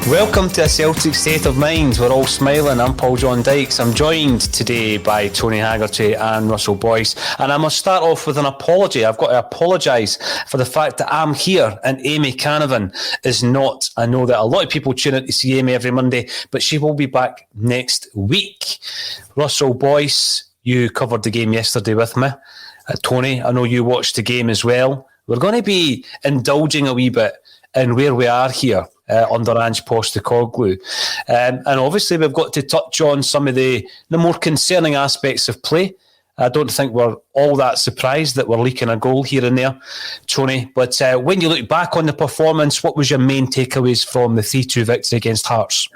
Welcome to a Celtic State of Mind. We're all smiling. I'm John Dykes. I'm joined today by Tony Haggerty and Russell Boyce. And I must start off with an apology. I've got to apologise for the fact that I'm here and Amy Canavan is not. I know that a lot of people tune in to see Amy every Monday, but she will be back next week. Russell Boyce, you covered the game yesterday with me. Tony, I know you watched the game as well. We're going to be indulging a wee bit in where we are here under Ange Postecoglou. And obviously we've got to touch on some of the more concerning aspects of play. I don't think we're all that surprised that we're leaking a goal here and there, Tony. But when you look back on the performance, what was your main takeaways from the 3-2 victory against Hearts?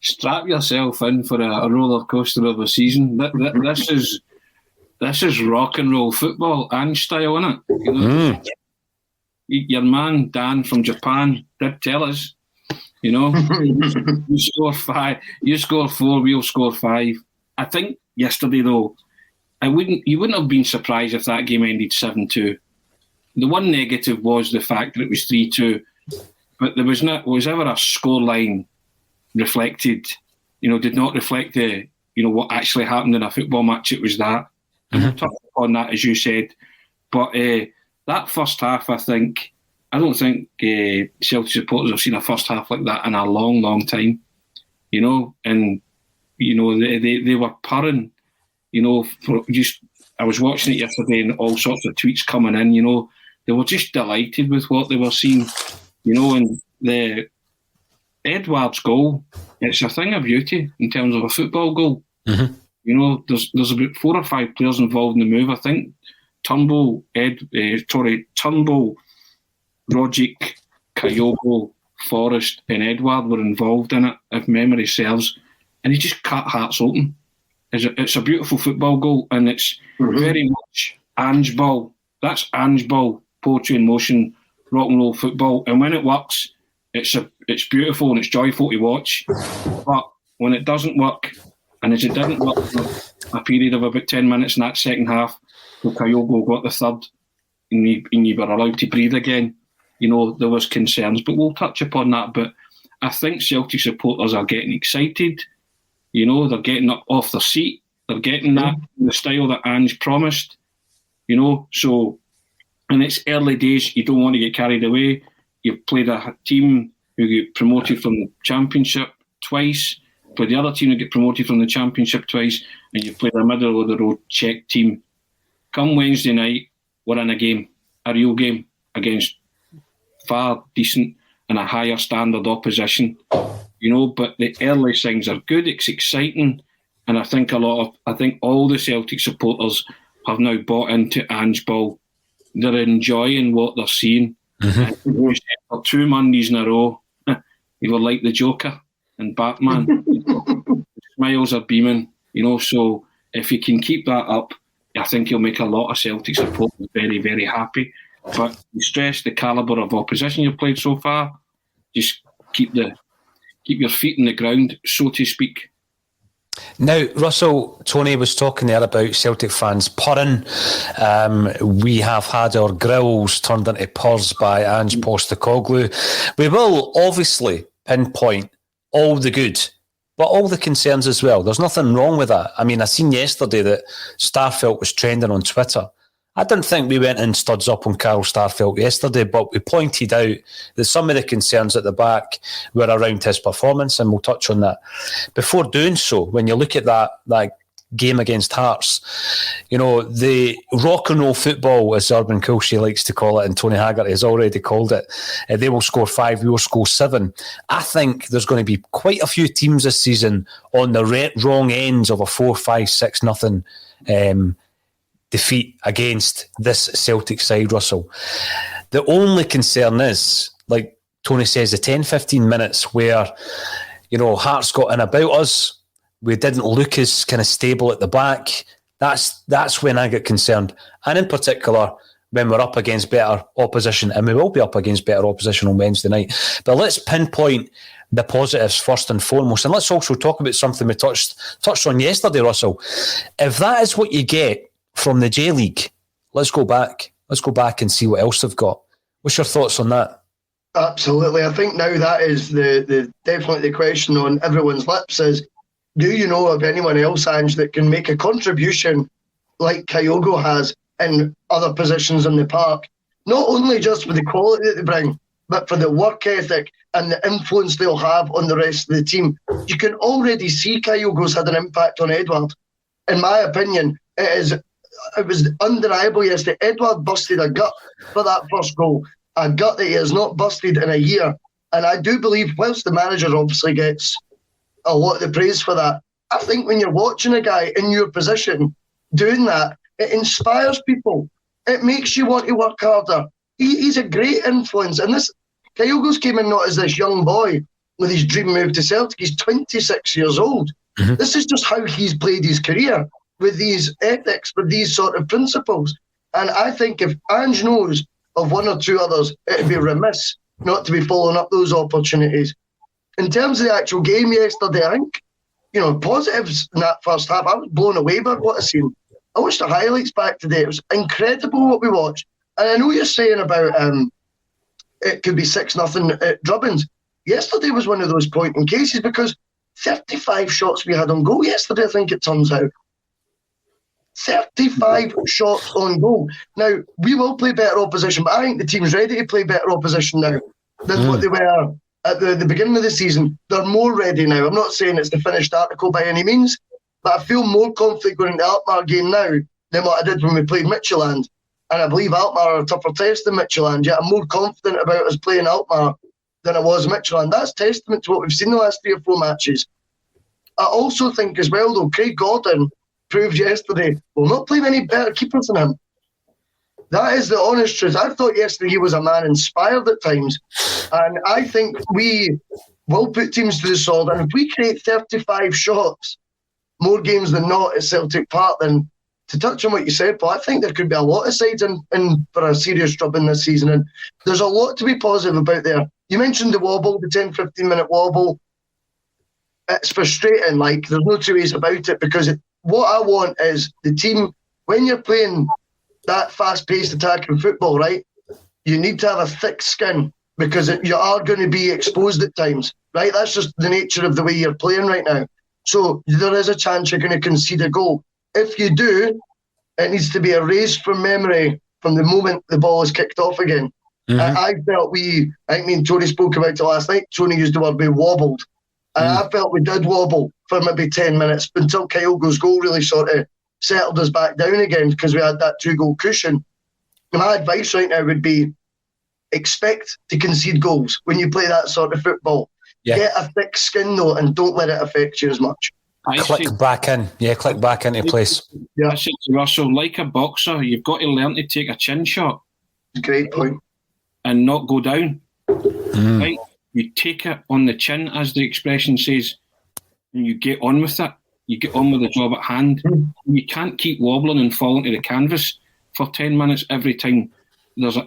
Strap yourself in for a roller coaster of a season. This is rock and roll football, Ange style, isn't it? You know? Your man Dan from Japan did tell us, you know, you score 5, you score 4, we'll score 5. I think yesterday though, you wouldn't have been surprised if that game ended 7-2. The one negative was the fact that it was 3-2, but there was ever a scoreline reflected, you know, did not reflect the, you know, what actually happened in a football match. It was that. And we'll touch upon that, as you said, but that first half, I don't think Celtic supporters have seen a first half like that in a long, long time. You know, and you know they were purring. You know, I was watching it yesterday, and all sorts of tweets coming in. You know, they were just delighted with what they were seeing. You know, and the Edouard's goal, it's a thing of beauty in terms of a football goal. Mm-hmm. You know, there's about 4 or 5 players involved in the move. I think Turnbull, Rogic, Kyogo, Forrest and Edouard were involved in it, if memory serves, and he just cut Hearts open. It's a beautiful football goal, and it's very much Ange ball. That's Ange ball, poetry in motion, rock and roll football, and when it works, it's beautiful and it's joyful to watch. But when it doesn't work, and as it didn't work for a period of about 10 minutes in that second half, so Kyogo got the third, and you were allowed to breathe again. You know, there was concerns, but we'll touch upon that. But I think Celtic supporters are getting excited. You know, they're getting up off their seat. They're getting that in the style that Ange promised. You know, so, and it's early days. You don't want to get carried away. You've played a team who get promoted from the Championship twice, played the other team who get promoted from the Championship twice, and you've played a middle-of-the-road Czech team. Come Wednesday night, we're in a real game against far decent and a higher standard opposition, you know. But the early signs are good. It's exciting, and I think all the Celtic supporters have now bought into Ange ball. They're enjoying what they're seeing. Mm-hmm. For 2 Mondays in a row, you were like the Joker and Batman. Smiles are beaming, you know. So if you can keep that up, I think you'll make a lot of Celtic supporters very, very happy. But you stress the calibre of opposition you've played so far. Just keep your feet in the ground, so to speak. Now, Russell, Tony was talking there about Celtic fans purring. We have had our grills turned into purrs by Ange Postecoglou. We will obviously pinpoint all the good, but all the concerns as well. There's nothing wrong with that. I mean, I seen yesterday that Starfelt was trending on Twitter. I didn't think we went in studs up on Carl Starfelt yesterday, but we pointed out that some of the concerns at the back were around his performance, and we'll touch on that. Before doing so, when you look at that game against Hearts, you know, the rock and roll football, as Urban Coolsey likes to call it, and Tony Haggerty has already called it, they will score 5, we will score 7. I think there's going to be quite a few teams this season on the wrong ends of a 4-5-6-0 defeat against this Celtic side, Russell. The only concern is, like Tony says, the 10-15 minutes where, you know, Hearts got in about us. We didn't look as kind of stable at the back. That's when I get concerned. And in particular, when we're up against better opposition, and we will be up against better opposition on Wednesday night. But let's pinpoint the positives first and foremost. And let's also talk about something we touched on yesterday, Russell. If that is what you get from the J-League, let's go back and see what else they've got. What's your thoughts on that? Absolutely. I think now that is the definitely the question on everyone's lips is, do you know of anyone else, Ange, that can make a contribution like Kyogo has in other positions in the park? Not only just for the quality that they bring, but for the work ethic and the influence they'll have on the rest of the team. You can already see Kyogo's had an impact on Edouard. In my opinion, it was undeniable yesterday. Edouard busted a gut for that first goal. A gut that he has not busted in a year. And I do believe, whilst the manager obviously gets a lot of the praise for that, I think when you're watching a guy in your position doing that, it inspires people. It makes you want to work harder. He's a great influence. And this Kyogos came in not as this young boy with his dream move to Celtic. He's 26 years old. Mm-hmm. This is just how he's played his career, with these ethics, with these sort of principles. And I think if Ange knows of one or two others, it'd be remiss not to be following up those opportunities. In terms of the actual game yesterday, I think, positives in that first half. I was blown away by what I seen. I watched the highlights back today. It was incredible what we watched. And I know you're saying about it could be 6-0 at Drubbins. Yesterday was one of those point-in cases because 35 shots we had on goal yesterday, I think it turns out. 35 shots on goal. Now, we will play better opposition, but I think the team's ready to play better opposition now than what they were at the beginning of the season. They're more ready now. I'm not saying it's the finished article by any means, but I feel more confident going into the Alkmaar game now than what I did when we played Midtjylland. And I believe Alkmaar are a tougher test than Midtjylland, yet I'm more confident about us playing Alkmaar than I was Midtjylland. That's testament to what we've seen the last 3 or 4 matches. I also think as well, though, Craig Gordon proved yesterday we'll not play many better keepers than him. That is the honest truth. I thought yesterday he was a man inspired at times. And I think we will put teams to the sword. And if we create 35 shots, more games than not at Celtic Park, then to touch on what you said, Paul, I think there could be a lot of sides in for a serious drubbing this season. And there's a lot to be positive about there. You mentioned the wobble, the 10-15 minute wobble. It's frustrating. Like, there's no two ways about it, because what I want is the team, when you're playing that fast-paced attacking football, right, you need to have a thick skin, because you are going to be exposed at times, right? That's just the nature of the way you're playing right now. So there is a chance you're going to concede a goal. If you do, it needs to be erased from memory from the moment the ball is kicked off again. Mm-hmm. I felt me and Tony spoke about it last night. Tony used the word we wobbled. And I felt we did wobble for maybe 10 minutes until Kyogo's goal really sort of settled us back down again, because we had that 2-goal cushion. My advice right now would be expect to concede goals when you play that sort of football. Yeah. Get a thick skin, though, and don't let it affect you as much. Click back into place. Yeah. I said to Russell, like a boxer, you've got to learn to take a chin shot. Great point. And not go down. Right? You take it on the chin, as the expression says, and you get on with it. You get on with the job at hand. You can't keep wobbling and falling to the canvas for 10 minutes every time there's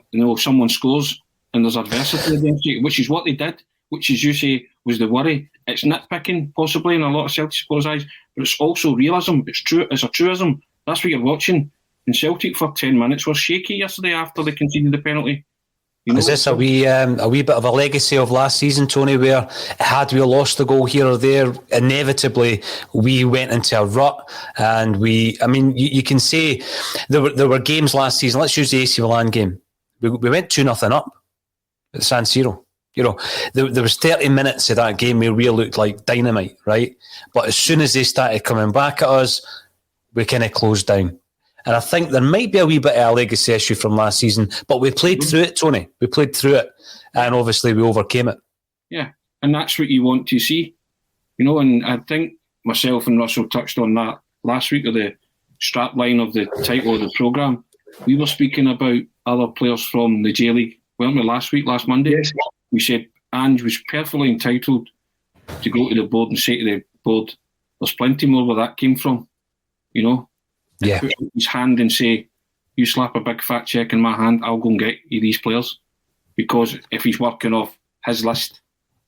someone scores and there's adversity against you, which is what they did, which, as you say, was the worry. It's nitpicking, possibly, in a lot of Celtic supporters' eyes, but it's also realism. It's true. It's a truism. That's what you're watching. And Celtic for 10 minutes were shaky yesterday after they conceded the penalty. Is this a wee bit of a legacy of last season, Tony, where had we lost a goal here or there, inevitably we went into a rut, and you can say there were games last season. Let's use the AC Milan game. We went 2-0 up at San Siro. There was 30 minutes of that game where we looked like dynamite, right? But as soon as they started coming back at us, we kind of closed down. And I think there might be a wee bit of a legacy issue from last season, but we played through it, Tony. We played through it, and obviously we overcame it. Yeah, and that's what you want to see. And I think myself and Russell touched on that last week, of the strapline of the title of the programme. We were speaking about other players from the J-League, weren't we, last Monday? Yes. We said Ange was perfectly entitled to go to the board and say to the board, there's plenty more where that came from, Yeah. Put his hand and say, you slap a big fat cheque in my hand, I'll go and get you these players. Because if he's working off his list,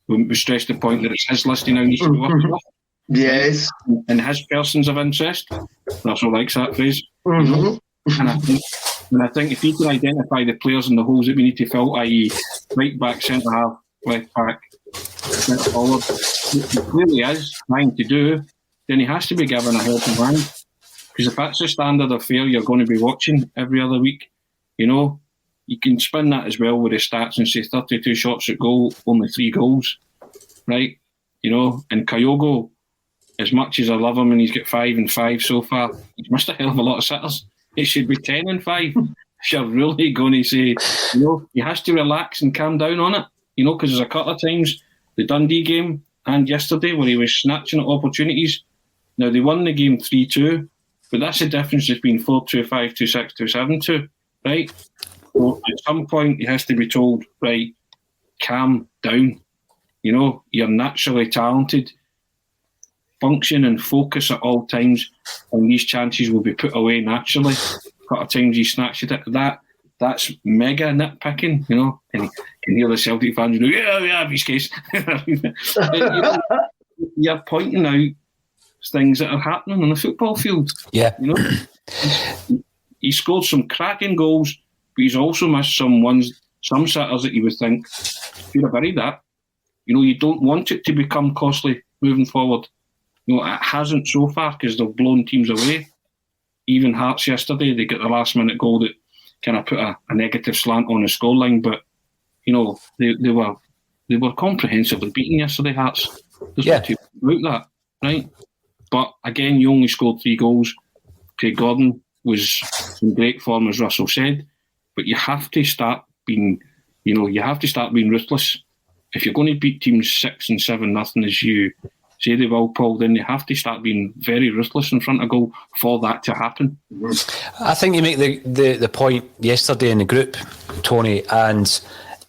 we stress the point that it's his list he now needs to be working off. Yes. And his persons of interest. Russell likes that phrase. Mm-hmm. And I think And I think if he can identify the players and the holes that we need to fill, i.e. right back, centre half, left back, centre forward, which he clearly is trying to do, then he has to be given a helping hand. Because if that's the standard of fare you're going to be watching every other week, you can spin that as well with the stats and say 32 shots at goal, only 3 goals, right? And Kyogo, as much as I love him and he's got 5 and 5 so far, he's missed a hell of a lot of sitters. It should be 10 and 5. You're really going to say, he has to relax and calm down on it, because there's a couple of times, the Dundee game and yesterday, where he was snatching at opportunities. Now, they won the game 3-2, but that's the difference between 4-2, 5-2, 6-2, 7-2, right? So at some point, he has to be told, right, calm down. You're naturally talented. Function and focus at all times, and these chances will be put away naturally. A couple of times he snatched it. That's mega nitpicking, and you can hear the Celtic fans go, yeah, his case. You're pointing out things that are happening on the football field. Yeah. He scored some cracking goals, but he's also missed some sitters that you would think, you'd have buried that. You don't want it to become costly moving forward. It hasn't so far because they've blown teams away. Even Hearts yesterday, they got the last minute goal that kind of put a negative slant on the scoreline, but they were comprehensively beaten yesterday, Hearts. There's no two about that, right? But again, you only scored 3 goals. Craig Gordon was in great form, as Russell said, but you have to start being ruthless. If you're going to beat teams 6 and 7-0, as you say they will, Paul, then they have to start being very ruthless in front of goal for that to happen. I think you make the point yesterday in the group, Tony, and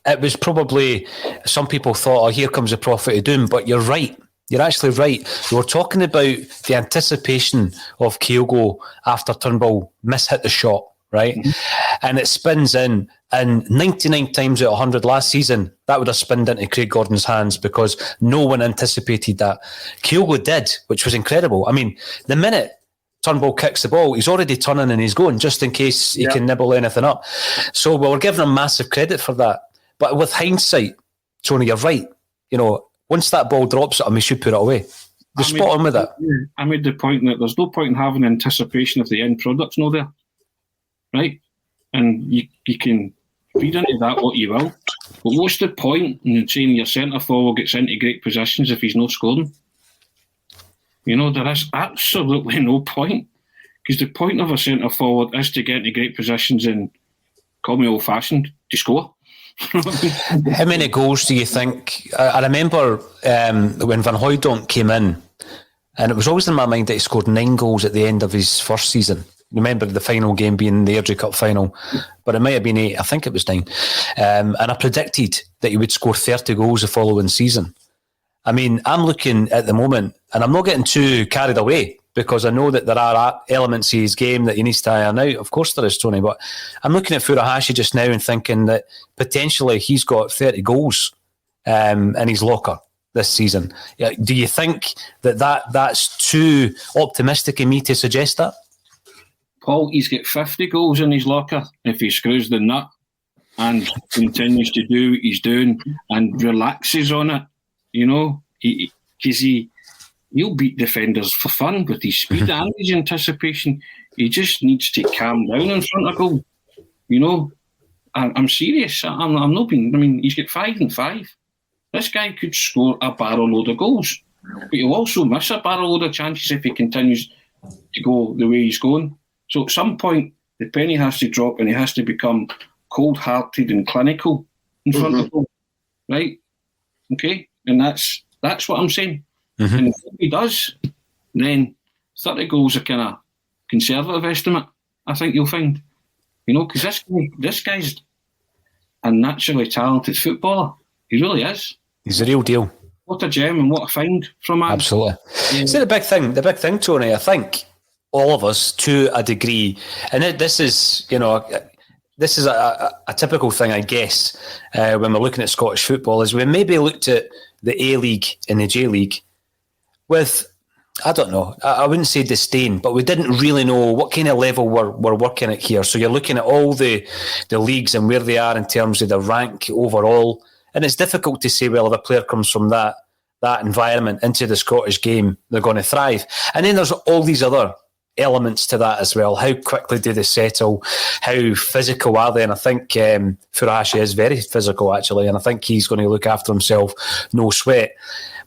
it was probably, some people thought, here comes the prophet of doom, but you're right. You're actually right. We were talking about the anticipation of Kyogo after Turnbull mishit the shot, right? Mm-hmm. And it spins in, and 99 times out of 100 last season, that would have spinned into Craig Gordon's hands because no one anticipated that. Kyogo did, which was incredible. I mean, the minute Turnbull kicks the ball, he's already turning and he's going, just in case he can nibble anything up. So we're giving him massive credit for that. But with hindsight, Tony, you're right. Once that ball drops at him, he should put it away. You're spot on with that. I made the point that there's no point in having anticipation if the end product's not there, right? And you can feed into that what you will. But what's the point in saying your centre forward gets into great positions if he's not scoring? There is absolutely no point. Because the point of a centre forward is to get into great positions and, call me old-fashioned, to score. How many goals do you think? I remember when Van Hooijdonk came in, and it was always in my mind that he scored 9 goals at the end of his first season. Remember the final game being the Airdrie Cup final, but it might have been 8. I think it was 9. And I predicted that he would score 30 goals the following season. I mean, I'm looking at the moment, and I'm not getting too carried away because I know that there are elements of his game that he needs to iron out. Of course there is, Tony, but I'm looking at Furuhashi just now and thinking that potentially he's got 30 goals in his locker this season. Do you think that's too optimistic of me to suggest that? Paul, he's got 50 goals in his locker if he screws the nut and continues to do what he's doing and relaxes on it, because he'll beat defenders for fun with his speed and his anticipation. He just needs to calm down in front of goal. I'm serious. I'm not being. I mean, he's got 5 and 5. This guy could score a barrel load of goals, but he'll also miss a barrel load of chances if he continues to go the way he's going. So at some point, the penny has to drop and he has to become cold-hearted and clinical in front of goal, right? Okay, and that's what I'm saying. Mm-hmm. And if he does, then 30 goals are kind of conservative estimate, I think you'll find. Because this guy's a naturally talented footballer. He really is. He's a real deal. What a gem and what a find from him. Absolutely. See, the big thing, Tony, I think all of us, to a degree, and this is a typical thing, I guess, when we're looking at Scottish football, is we maybe looked at the A-League and the J-League with I don't know. I wouldn't say disdain, but we didn't really know what kind of level we're working at here. So you're looking at all the leagues and where they are in terms of the rank overall. And it's difficult to say, well, if a player comes from that environment into the Scottish game, they're going to thrive. And then there's all these other elements to that as well. How quickly do they settle? How physical are they? And I think Furuhashi is very physical, actually, and I think he's going to look after himself, no sweat.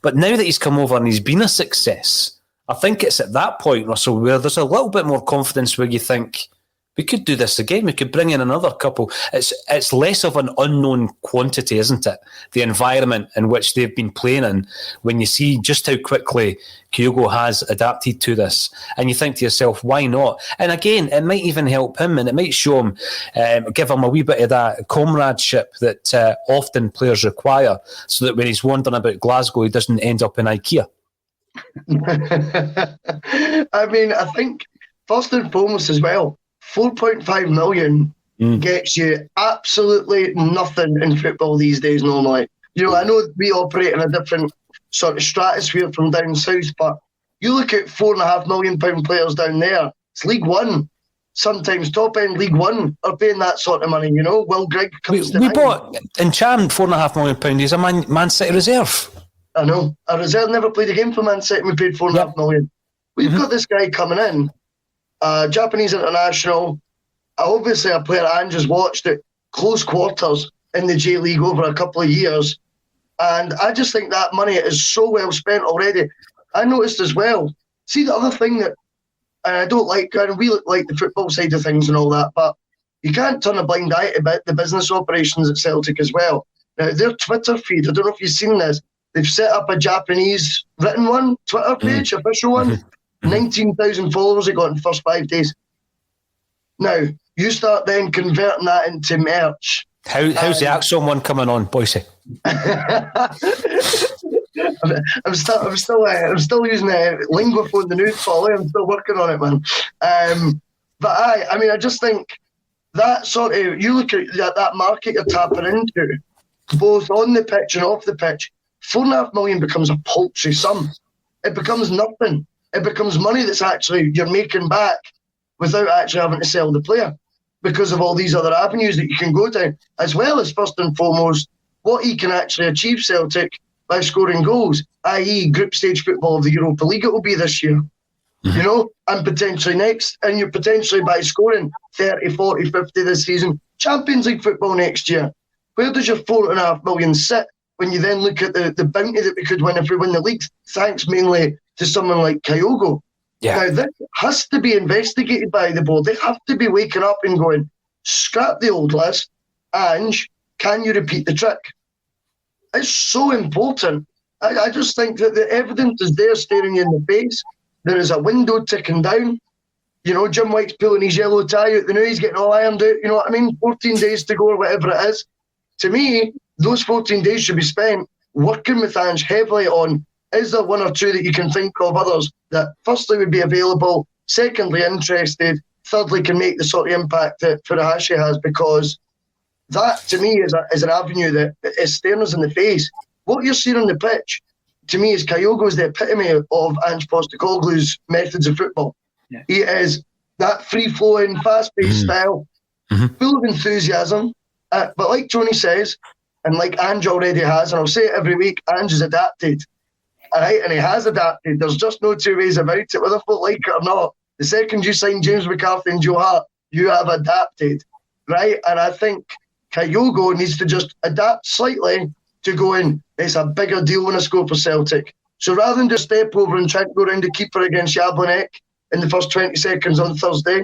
But now that he's come over and he's been a success, I think it's at that point, Russell, where there's a little bit more confidence where you think, we could do this again. We could bring in another couple. It's less of an unknown quantity, isn't it? The environment in which they've been playing in, when you see just how quickly Kyogo has adapted to this, and you think to yourself, why not? And again, it might even help him, and it might show him, give him a wee bit of that comradeship that often players require, so that when he's wandering about Glasgow, he doesn't end up in IKEA. I mean, I think first and foremost as well, 4.5 million gets you absolutely nothing in football these days normally. You know, I know we operate in a different sort of stratosphere from down south, but you look at £4.5 million players down there, it's League One. Sometimes top-end League One are paying that sort of money, you know. Will Grigg comes to mind. We bought Enchant £4.5 million. He's a Man City reserve. I know. A reserve never played a game for Man City and we paid £4.5 million. We've got this guy coming in, Japanese international, obviously a player Ange has watched at close quarters in the J League over a couple of years, and I just think that money is so well spent already. I noticed as well, see the other thing that, and I don't like, and we like the football side of things and all that, but you can't turn a blind eye about the business operations at Celtic as well. Now, their Twitter feed, I don't know if you've seen this, they've set up a Japanese written one, Twitter page, official one. 19,000 followers it got in the first 5 days. Now, you start then converting that into merch. How's the ACSOM one coming on, Boyce? I'm still using Linguaphone, the news folly. I'm still working on it, man. But I mean, I just think that sort of, you look at that market you're tapping into, both on the pitch and off the pitch, £4.5 million becomes a paltry sum. It becomes nothing. It becomes money that's actually you're making back without actually having to sell the player, because of all these other avenues that you can go down, as well as first and foremost what he can actually achieve Celtic by scoring goals, i.e. group stage football of the Europa League it will be this year, you know, and potentially next, and you're potentially by scoring 30, 40, 50 this season, Champions League football next year. Where does your £4.5 million sit when you then look at the bounty that we could win if we win the league, thanks mainly to someone like Kyogo? Yeah. Now, this has to be investigated by the board. They have to be waking up and going, scrap the old list, Ange, can you repeat the trick? It's so important. I just think that the evidence is there staring you in the face. There is a window ticking down. You know, Jim White's pulling his yellow tie out the new, he's getting all ironed out. You know what I mean? 14 days to go or whatever it is. To me, those 14 days should be spent working with Ange heavily on, is there one or two that you can think of others that firstly would be available, secondly interested, thirdly can make the sort of impact that Furuhashi has, because that to me is an avenue that is staring us in the face. What you're seeing on the pitch, to me, is Kyogo's the epitome of Ange Postecoglou's methods of football. Yeah. He is that free-flowing, fast-paced style, full of enthusiasm. But like Tony says, and like Ange already has, and I'll say it every week, Ange has adapted. All right, and he has adapted. There's just no two ways about it, whether folk like it or not. The second you sign James McCarthy and Joe Hart, you have adapted, right? And I think Kyogo needs to just adapt slightly to going, it's a bigger deal when I score for Celtic. So rather than just step over and try to go around the keeper against Jablonek in the first 20 seconds on Thursday,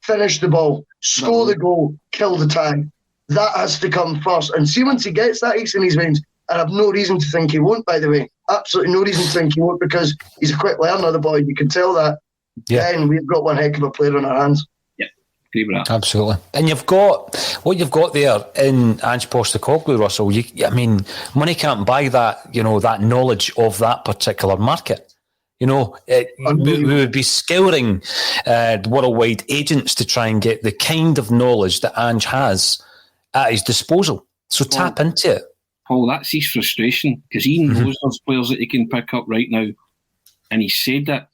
finish the ball, score the goal, kill the tie. That has to come first. And see, once he gets that ace in his veins, and I've no reason to think he won't, by the way, absolutely no reason to think he won't, because he's a quick learner, the boy, you can tell that. Yeah. Then we've got one heck of a player on our hands. Yeah, agree with that. Absolutely. And you've got what you've got there in Ange Postecoglou, Russell. I mean, money can't buy that, you know, that knowledge of that particular market. You know, we would be scouring worldwide agents to try and get the kind of knowledge that Ange has at his disposal. So tap into it. Paul, that's his frustration, because he knows there's players that he can pick up right now and he said that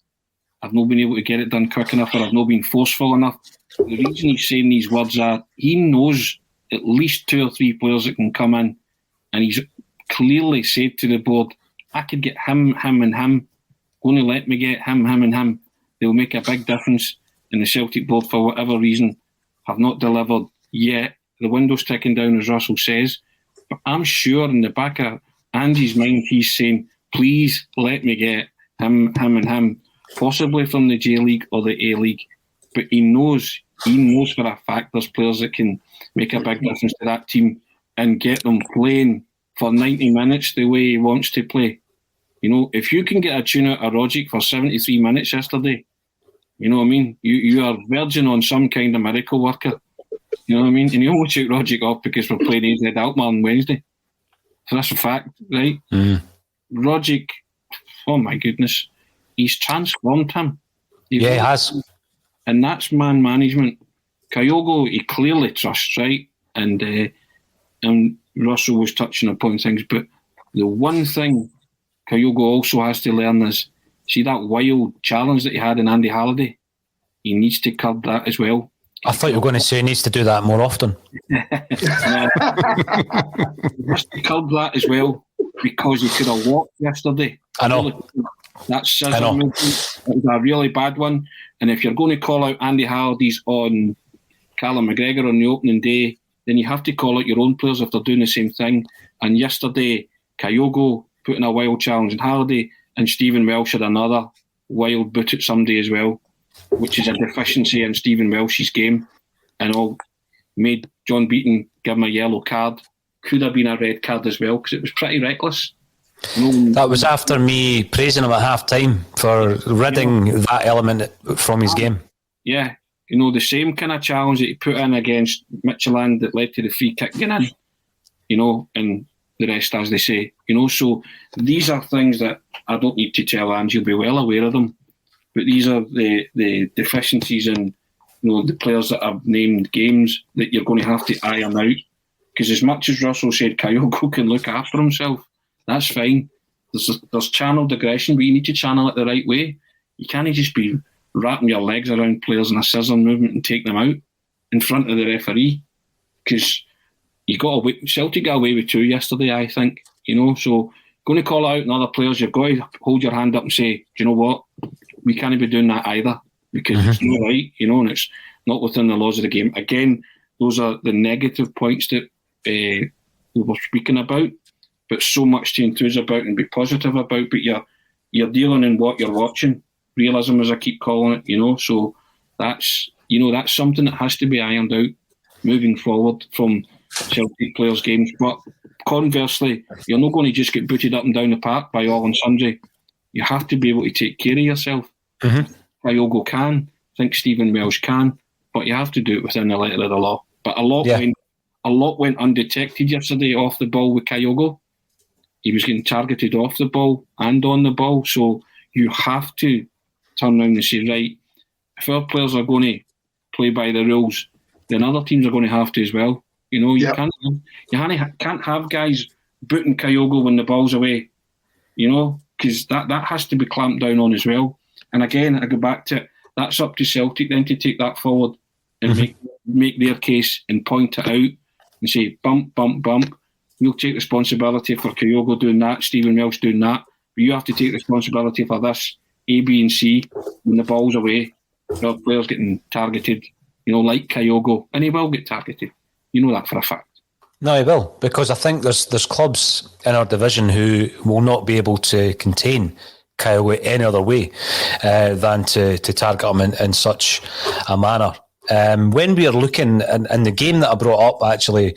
I've not been able to get it done quick enough, or I've not been forceful enough. The reason he's saying these words are he knows at least 2 or 3 players that can come in, and he's clearly said to the board, I could get him, and him. Only let me get him, and him. They'll make a big difference. And the Celtic board, for whatever reason, have not delivered yet. The window's ticking down, as Russell says. But I'm sure in the back of Andy's mind, he's saying, please let me get him, and him, possibly from the J League or the A League. But he knows for a fact there's players that can make a big difference to that team and get them playing for 90 minutes the way he wants to play. You know, if you can get a tune out of Rogic for 73 minutes yesterday, you know what I mean? You are verging on some kind of miracle worker. You know what I mean? And you almost took Rogic off because we're playing AZ Alkmaar on Wednesday. So that's a fact, right? Rogic, oh my goodness, he's transformed him. He has. And that's man management. Kyogo, he clearly trusts, right? And Russell was touching upon things, but the one thing Kyogo also has to learn is, see that wild challenge that he had in Andy Halliday? He needs to curb that as well. I thought you were going to say he needs to do that more often. He has to curb that as well, because he could have walked yesterday. I know. That scissor movement, it was a really bad one. And if you're going to call out Andy Halliday's on Callum McGregor on the opening day, then you have to call out your own players if they're doing the same thing. And yesterday, Kyogo put in a wild challenge in Halliday, and Stephen Welsh had another wild boot at somebody as well, which is a deficiency in Stephen Welsh's game, and all made John Beaton give him a yellow card. Could have been a red card as well, because it was pretty reckless. That was after me praising him at half-time for ridding that element from his game. Yeah, you know, the same kind of challenge that he put in against Midtjylland that led to the free kick getting in, you know, and the rest, as they say. You know, so these are things that I don't need to tell Ange, you'll be well aware of them. But these are the deficiencies in, you know, the players that have named games that you're going to have to iron out. Because as much as Russell said Kyogo can look after himself, that's fine. There's channeled aggression, but you need to channel it the right way. You can't just be wrapping your legs around players in a scissor movement and take them out in front of the referee. Because Celtic got away with 2 yesterday, I think. You know, so going to call out on other players, you've got to hold your hand up and say, do you know what? We can't be doing that either, because it's not right, you know, and it's not within the laws of the game. Again, those are the negative points that we were speaking about, but so much to enthuse about and be positive about. But you're dealing in what you're watching, realism, as I keep calling it, you know. So that's something that has to be ironed out moving forward from Celtic players' games. But conversely, you're not going to just get booted up and down the park by all and sundry. You have to be able to take care of yourself. Kyogo can, I think Stephen Welsh can, but you have to do it within the letter of the law. But a lot went undetected yesterday off the ball with Kyogo. He was getting targeted off the ball and on the ball, so you have to turn around and say, right, if our players are going to play by the rules, then other teams are going to have to as well. You know, you can't have guys booting Kyogo when the ball's away, you know, because that has to be clamped down on as well. And again, I go back to it, that's up to Celtic then to take that forward and make their case and point it out and say, bump, bump, bump. We'll take responsibility for Kyogo doing that, Stephen Welsh doing that, but you have to take responsibility for this, A, B and C, when the ball's away. There are players getting targeted, you know, like Kyogo, and he will get targeted. You know that for a fact. No, he will, because I think there's clubs in our division who will not be able to contain Kyogo any other way than to target him in such a manner. When we are looking, in the game that I brought up actually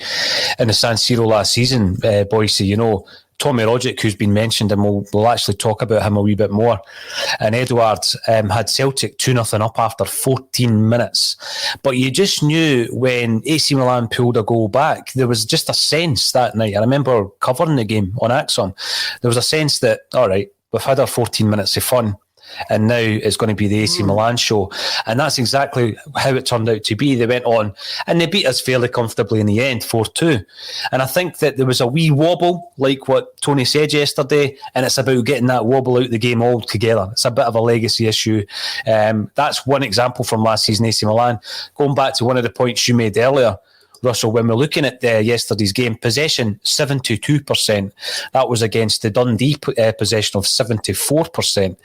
in the San Siro last season, Boyce, you know, Tommy Rogic, who's been mentioned, and we'll actually talk about him a wee bit more. And Edward had Celtic 2-0 up after 14 minutes. But you just knew when AC Milan pulled a goal back, there was just a sense that night. I remember covering the game on ACSOM. There was a sense that, all right, we've had our 14 minutes of fun. and now it's going to be the AC Milan show. And that's exactly how it turned out to be. They went on and they beat us fairly comfortably in the end, 4-2. And I think that there was a wee wobble, like what Tony said yesterday, and it's about getting that wobble out the game altogether. It's a bit of a legacy issue. That's one example from last season, AC Milan. Going back to one of the points you made earlier, Russell, when we're looking at yesterday's game, possession 72%. That was against the Dundee possession of 74%.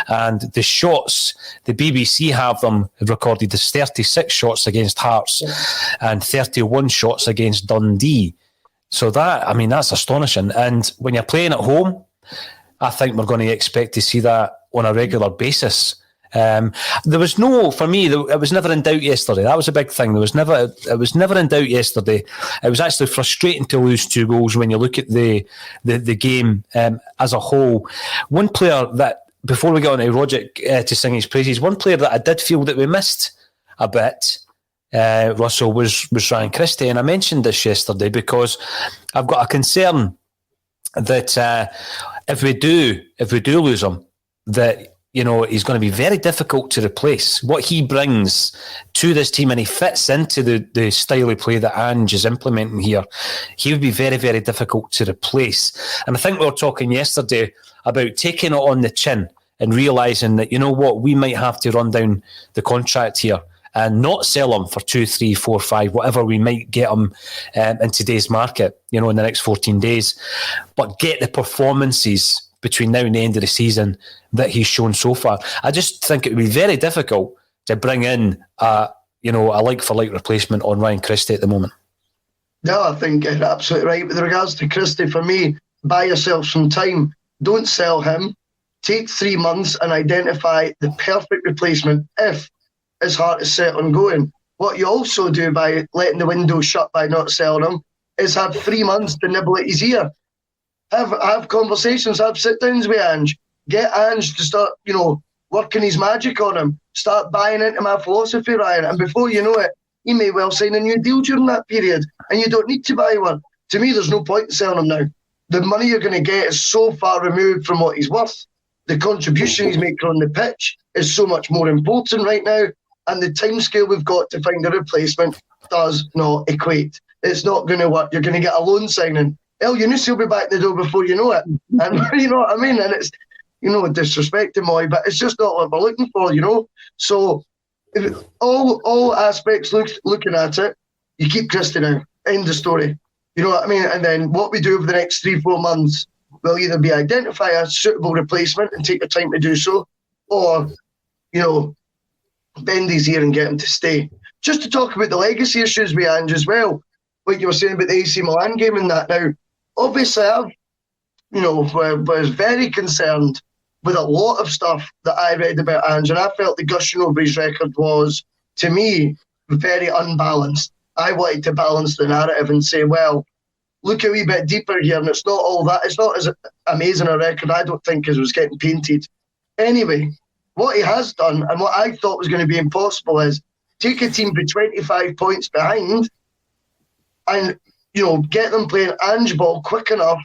And the shots, the BBC have them recorded as 36 shots against Hearts and 31 shots against Dundee. So that's astonishing. And when you're playing at home, I think we're going to expect to see that on a regular basis. There was for me, it was never in doubt yesterday. That was a big thing. It was never in doubt yesterday. It was actually frustrating to lose 2 goals when you look at the game as a whole. One player that, before we get on to Rogic to sing his praises, one player that I did feel that we missed a bit, Russell, was Ryan Christie. And I mentioned this yesterday because I've got a concern that if we do lose him, that he's going to be very difficult to replace. What he brings to this team, and he fits into the style of play that Ange is implementing here, he would be very, very difficult to replace. And I think we were talking yesterday about taking it on the chin and realising that, we might have to run down the contract here and not sell him for 2, 3, 4, 5, whatever we might get him in today's market, in the next 14 days, but get the performances between now and the end of the season that he's shown so far. I just think it would be very difficult to bring in a like-for-like replacement on Ryan Christie at the moment. No, I think you're absolutely right. With regards to Christie, for me, buy yourself some time. Don't sell him. Take 3 months and identify the perfect replacement if his heart is set on going. What you also do by letting the window shut by not selling him is have 3 months to nibble at his ear. Have conversations, have sit-downs with Ange. Get Ange to start, working his magic on him. Start buying into my philosophy, Ryan. And before you know it, he may well sign a new deal during that period. And you don't need to buy one. To me, there's no point in selling him now. The money you're going to get is so far removed from what he's worth. The contribution he's making on the pitch is so much more important right now. And the timescale we've got to find a replacement does not equate. It's not going to work. You're going to get a loan signing. El Yunus will be back the door before you know it. And you know what I mean? And it's, disrespect to Moy, but it's just not what we're looking for, So if all aspects looking at it, you keep Christie now. End of story. You know what I mean? And then what we do over the next 3-4 months will either be identify a suitable replacement and take the time to do so, or, bend his ear and get him to stay. Just to talk about the legacy issues with Ange as well, like you were saying about the AC Milan game and that. Now, obviously, was very concerned with a lot of stuff that I read about Ange, and I felt the gushing over his record was, to me, very unbalanced. I wanted to balance the narrative and say, well, look a wee bit deeper here, and it's not all that. It's not as amazing a record, I don't think, as was getting painted. Anyway, what he has done, and what I thought was going to be impossible, is take a team for 25 points behind and, get them playing Ange ball quick enough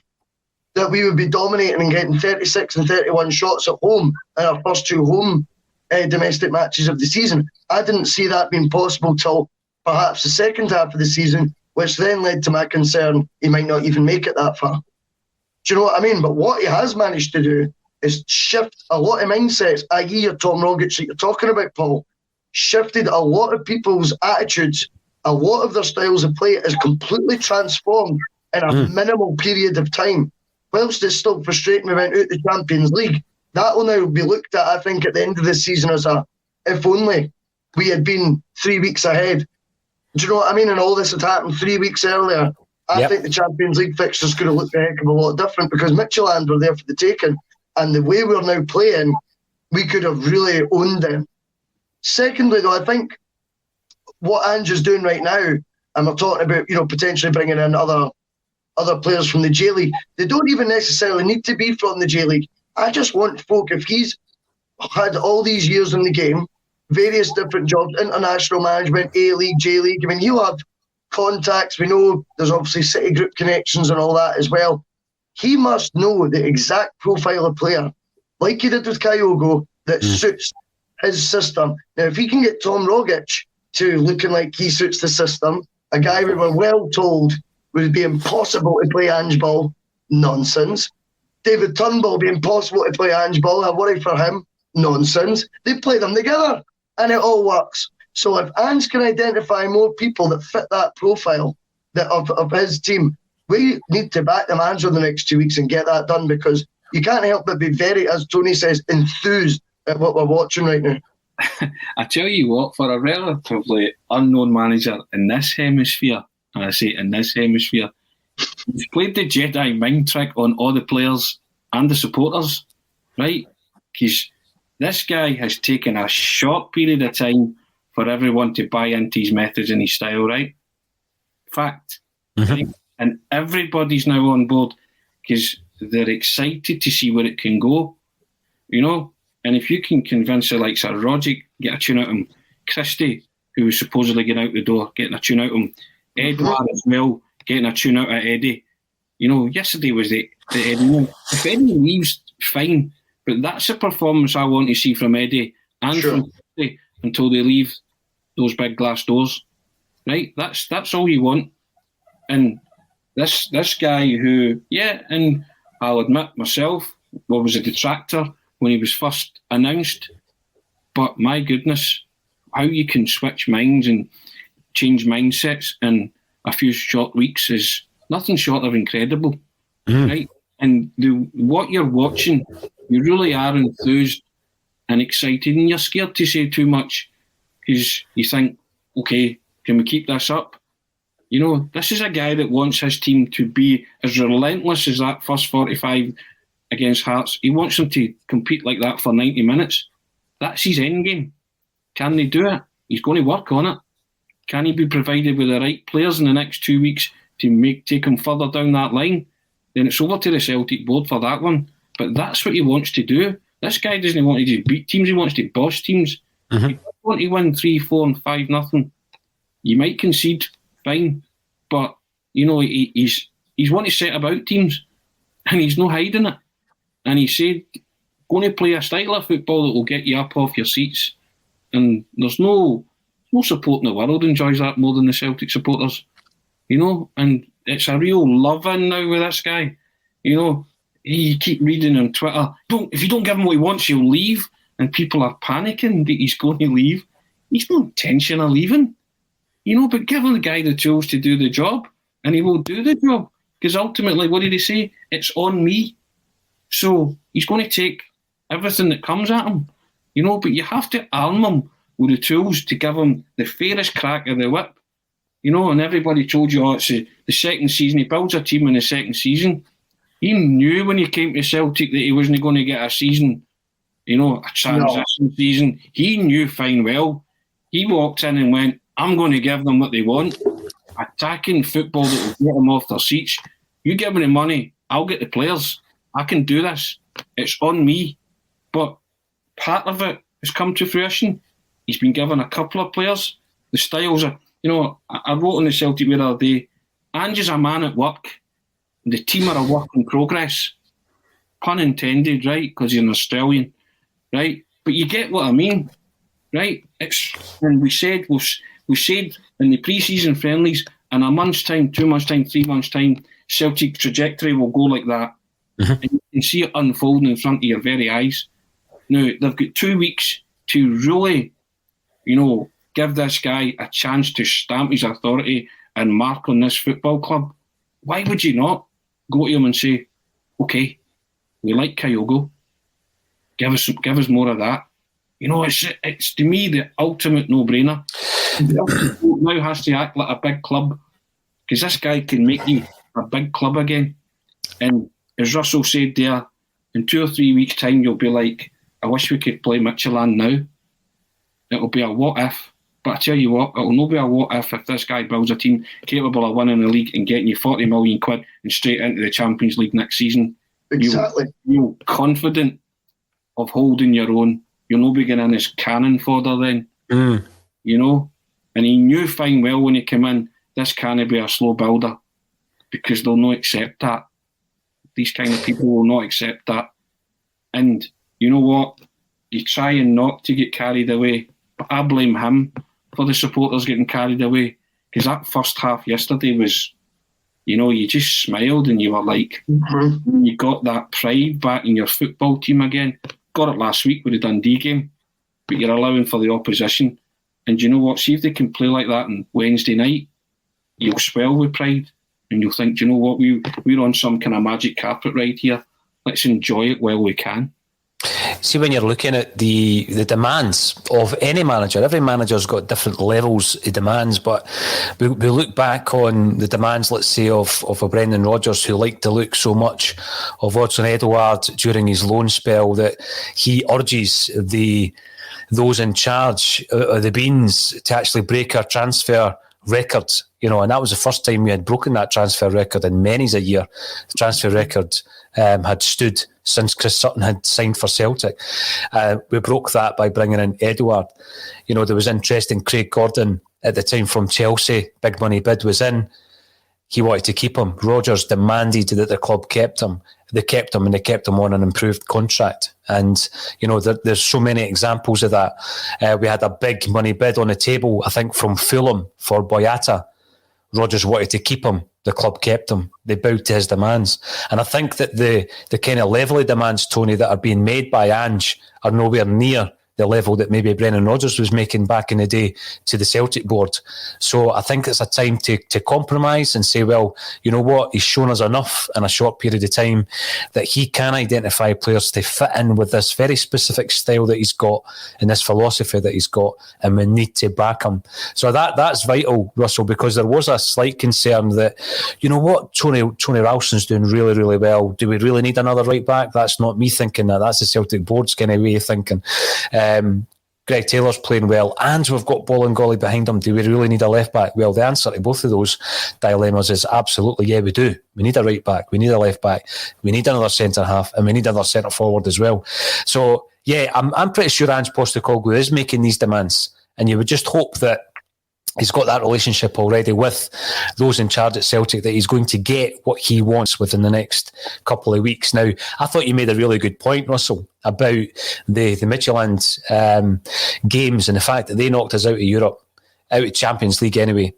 that we would be dominating and getting 36 and 31 shots at home in our first 2 home domestic matches of the season. I didn't see that being possible till perhaps the second half of the season, which then led to my concern he might not even make it that far. Do you know what I mean? But what he has managed to do is shift a lot of mindsets, i.e. your Tom Rogic that you're talking about, Paul, shifted a lot of people's attitudes. A lot of their styles of play is completely transformed in a minimal period of time. Whilst it's still frustrating we went out the Champions League, that will now be looked at, I think, at the end of the season as a, if only we had been 3 weeks ahead. Do you know what I mean? And all this had happened 3 weeks earlier. I think the Champions League fixtures could have looked a heck of a lot different because Midtjylland were there for the taking. And the way we're now playing, we could have really owned them. Secondly, though, I think what Ange is doing right now, and we're talking about, potentially bringing in other players from the J-League, they don't even necessarily need to be from the J-League. I just want folk, if he's had all these years in the game, various different jobs, international management, A-League, J-League, I mean, he'll have contacts. We know there's obviously City Group connections and all that as well. He must know the exact profile of player, like he did with Kyogo, that suits his system. Now, if he can get Tom Rogic to looking like he suits the system, a guy we were well told would be impossible to play Ange Ball, nonsense. David Turnbull be impossible to play Ange Ball, I worry for him, nonsense. They play them together and it all works. So if Ange can identify more people that fit that profile of his team, we need to back the manager the next 2 weeks and get that done, because you can't help but be very, as Tony says, enthused at what we're watching right now. I tell you what, for a relatively unknown manager in this hemisphere, and I say in this hemisphere, he's played the Jedi mind trick on all the players and the supporters, right? Because this guy has taken a short period of time for everyone to buy into his methods and his style, right? Fact. Right? And everybody's now on board because they're excited to see where it can go, you know? And if you can convince the likes of Rogic, get a tune out of him, Christie, who was supposedly getting out the door, getting a tune out of him, Edouard as well, getting a tune out of Eddie. You know, yesterday was the Eddie. If Eddie leaves, fine, but that's the performance I want to see from Eddie and from Christie until they leave those big glass doors, right? That's all you want. And this guy who, and I'll admit myself, was a detractor when he was first announced, but my goodness, how you can switch minds and change mindsets in a few short weeks is nothing short of incredible, right? And what you're watching, you really are enthused and excited, and you're scared to say too much because you think, okay, can we keep this up? You know, this is a guy that wants his team to be as relentless as that first 45 against Hearts. He wants them to compete like that for 90 minutes. That's his end game. Can they do it? He's going to work on it. Can he be provided with the right players in the next 2 weeks to take him further down that line? Then it's over to the Celtic board for that one. But that's what he wants to do. This guy doesn't want to just beat teams, he wants to boss teams. He doesn't want to win 3, 4 and 5-0. You might concede, fine. But, you know, he's wanting to set about teams and he's not hiding it. And he said, going to play a style of football that will get you up off your seats. And there's no support in the world enjoys that more than the Celtic supporters, you know. And it's a real love-in now with this guy. You know, you keep reading on Twitter, if you don't give him what he wants, he'll leave. And people are panicking that he's going to leave. He's no intention of leaving, you know, but give him the guy the tools to do the job and he will do the job. Because ultimately, what did he say? It's on me. So he's going to take everything that comes at him, you know, but you have to arm him with the tools to give him the fairest crack of the whip, you know. And everybody told you, it's the second season. He builds a team in the second season. He knew when he came to Celtic that he wasn't going to get a season, you know, a transition season. He knew fine well. He walked in and went, I'm going to give them what they want. Attacking football that will get them off their seats. You give me the money, I'll get the players. I can do this. It's on me. But part of it has come to fruition. He's been given a couple of players. The styles are, you know, I wrote on the Celtic the other day, Ange is a man at work. The team are a work in progress. Pun intended, right? Because you're an Australian, right? But you get what I mean, right? And we said in the pre-season friendlies, in a month's time, 2 months' time, 3 months' time, Celtic trajectory will go like that. And you can see it unfolding in front of your very eyes. Now, they've got 2 weeks to really, you know, give this guy a chance to stamp his authority and mark on this football club. Why would you not go to him and say, okay, we like Kyogo, give us more of that? You know, it's to me the ultimate no-brainer. Now has to act like a big club because this guy can make you a big club again. And as Russell said there, in 2 or 3 weeks' time, you'll be like, I wish we could play Midtjylland now. It'll be a what if. But I tell you what, it'll not be a what if this guy builds a team capable of winning the league and getting you 40 million quid and straight into the Champions League next season. Exactly. You're confident of holding your own. You'll not be getting this cannon fodder then. You know? And he knew fine well when he came in, this can't be a slow builder because they'll not accept that. These kind of people will not accept that. And you know what? you try and not to get carried away. But I blame him for the supporters getting carried away, because that first half yesterday was, you just smiled and you were like, you got that pride back in your football team again. Got it last week with the Dundee game, but you're allowing for the opposition. And you know what? See if they can play like that on Wednesday night, you'll swell with pride and you'll think, you know what? We're on some kind of magic carpet ride here. Let's enjoy it while we can. See, when you're looking at the demands of any manager, every manager's got different levels of demands, but we look back on the demands, let's say, of a Brendan Rodgers, who liked to look so much of Odsonne-Edouard during his loan spell that he urges those in charge of the Beans to actually break our transfer record, and that was the first time we had broken that transfer record in many's a year. The transfer record had stood since Chris Sutton had signed for Celtic. We broke that by bringing in Edouard. There was interesting. Craig Gordon at the time from Chelsea, big money bid was in. He wanted to keep him. Rodgers demanded that the club kept him. They kept him, and they kept him on an improved contract. And, there's so many examples of that. We had a big money bid on the table, I think, from Fulham for Boyata. Rodgers wanted to keep him. The club kept him. They bowed to his demands. And I think that the kind of level of demands, Tony, that are being made by Ange are nowhere near the level that maybe Brendan Rodgers was making back in the day to the Celtic board. So I think it's a time to compromise and say, well, you know what, he's shown us enough in a short period of time that he can identify players to fit in with this very specific style that he's got and this philosophy that he's got, and we need to back him. So that's vital, Russell, because there was a slight concern that, you know what, Tony Ralston's doing really, really well. Do we really need another right back? That's not me thinking that. That's the Celtic board's kind of way of thinking. Greg Taylor's playing well, and we've got Bolingoli behind him. Do we really need a left back? Well, the answer to both of those dilemmas is absolutely, yeah, we do. We need a right back, we need a left back, we need another centre half, and we need another centre forward as well. So, yeah, I'm pretty sure Ange Postecoglou is making these demands, and you would just hope that he's got that relationship already with those in charge at Celtic, that he's going to get what he wants within the next couple of weeks. Now, I thought you made a really good point, Russell, about the Midtjylland games and the fact that they knocked us out of Europe, out of Champions League anyway.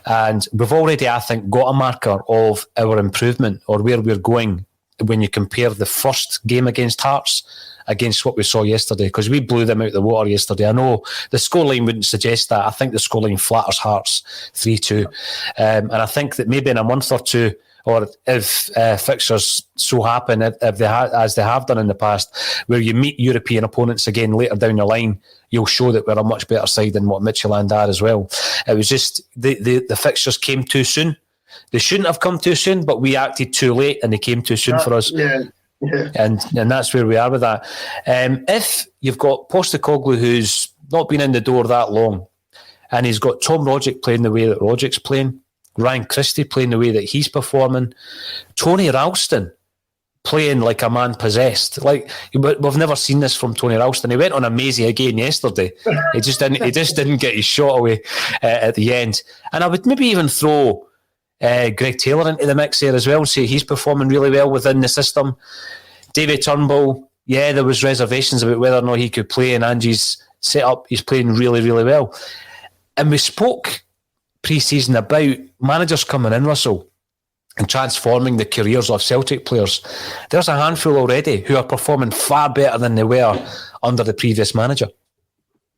And we've already, I think, got a marker of our improvement or where we're going when you compare the first game against Hearts against what we saw yesterday, because we blew them out of the water yesterday. I know the scoreline wouldn't suggest that. I think the scoreline flatters Hearts 3-2. And I think that maybe in a month or two, or if fixtures so happen, as they have done in the past, where you meet European opponents again later down the line, you'll show that we're a much better side than what Midtjylland are as well. It was just the fixtures came too soon. They shouldn't have come too soon, but we acted too late and they came too soon for us. Yeah. And that's where we are with that. If you've got Postecoglou, who's not been in the door that long, and he's got Tom Rogic playing the way that Rogic's playing, Ryan Christie playing the way that he's performing, Tony Ralston playing like a man possessed. Like, we've never seen this from Tony Ralston. He went on a mazy again yesterday. He just didn't get his shot away at the end. And I would maybe even throw Greg Taylor into the mix here as well. Say he's performing really well within the system. David Turnbull, yeah, there was reservations about whether or not he could play in Angie's setup. He's playing really, really well. And we spoke pre-season about managers coming in, Russell, and transforming the careers of Celtic players. There's a handful already who are performing far better than they were under the previous manager.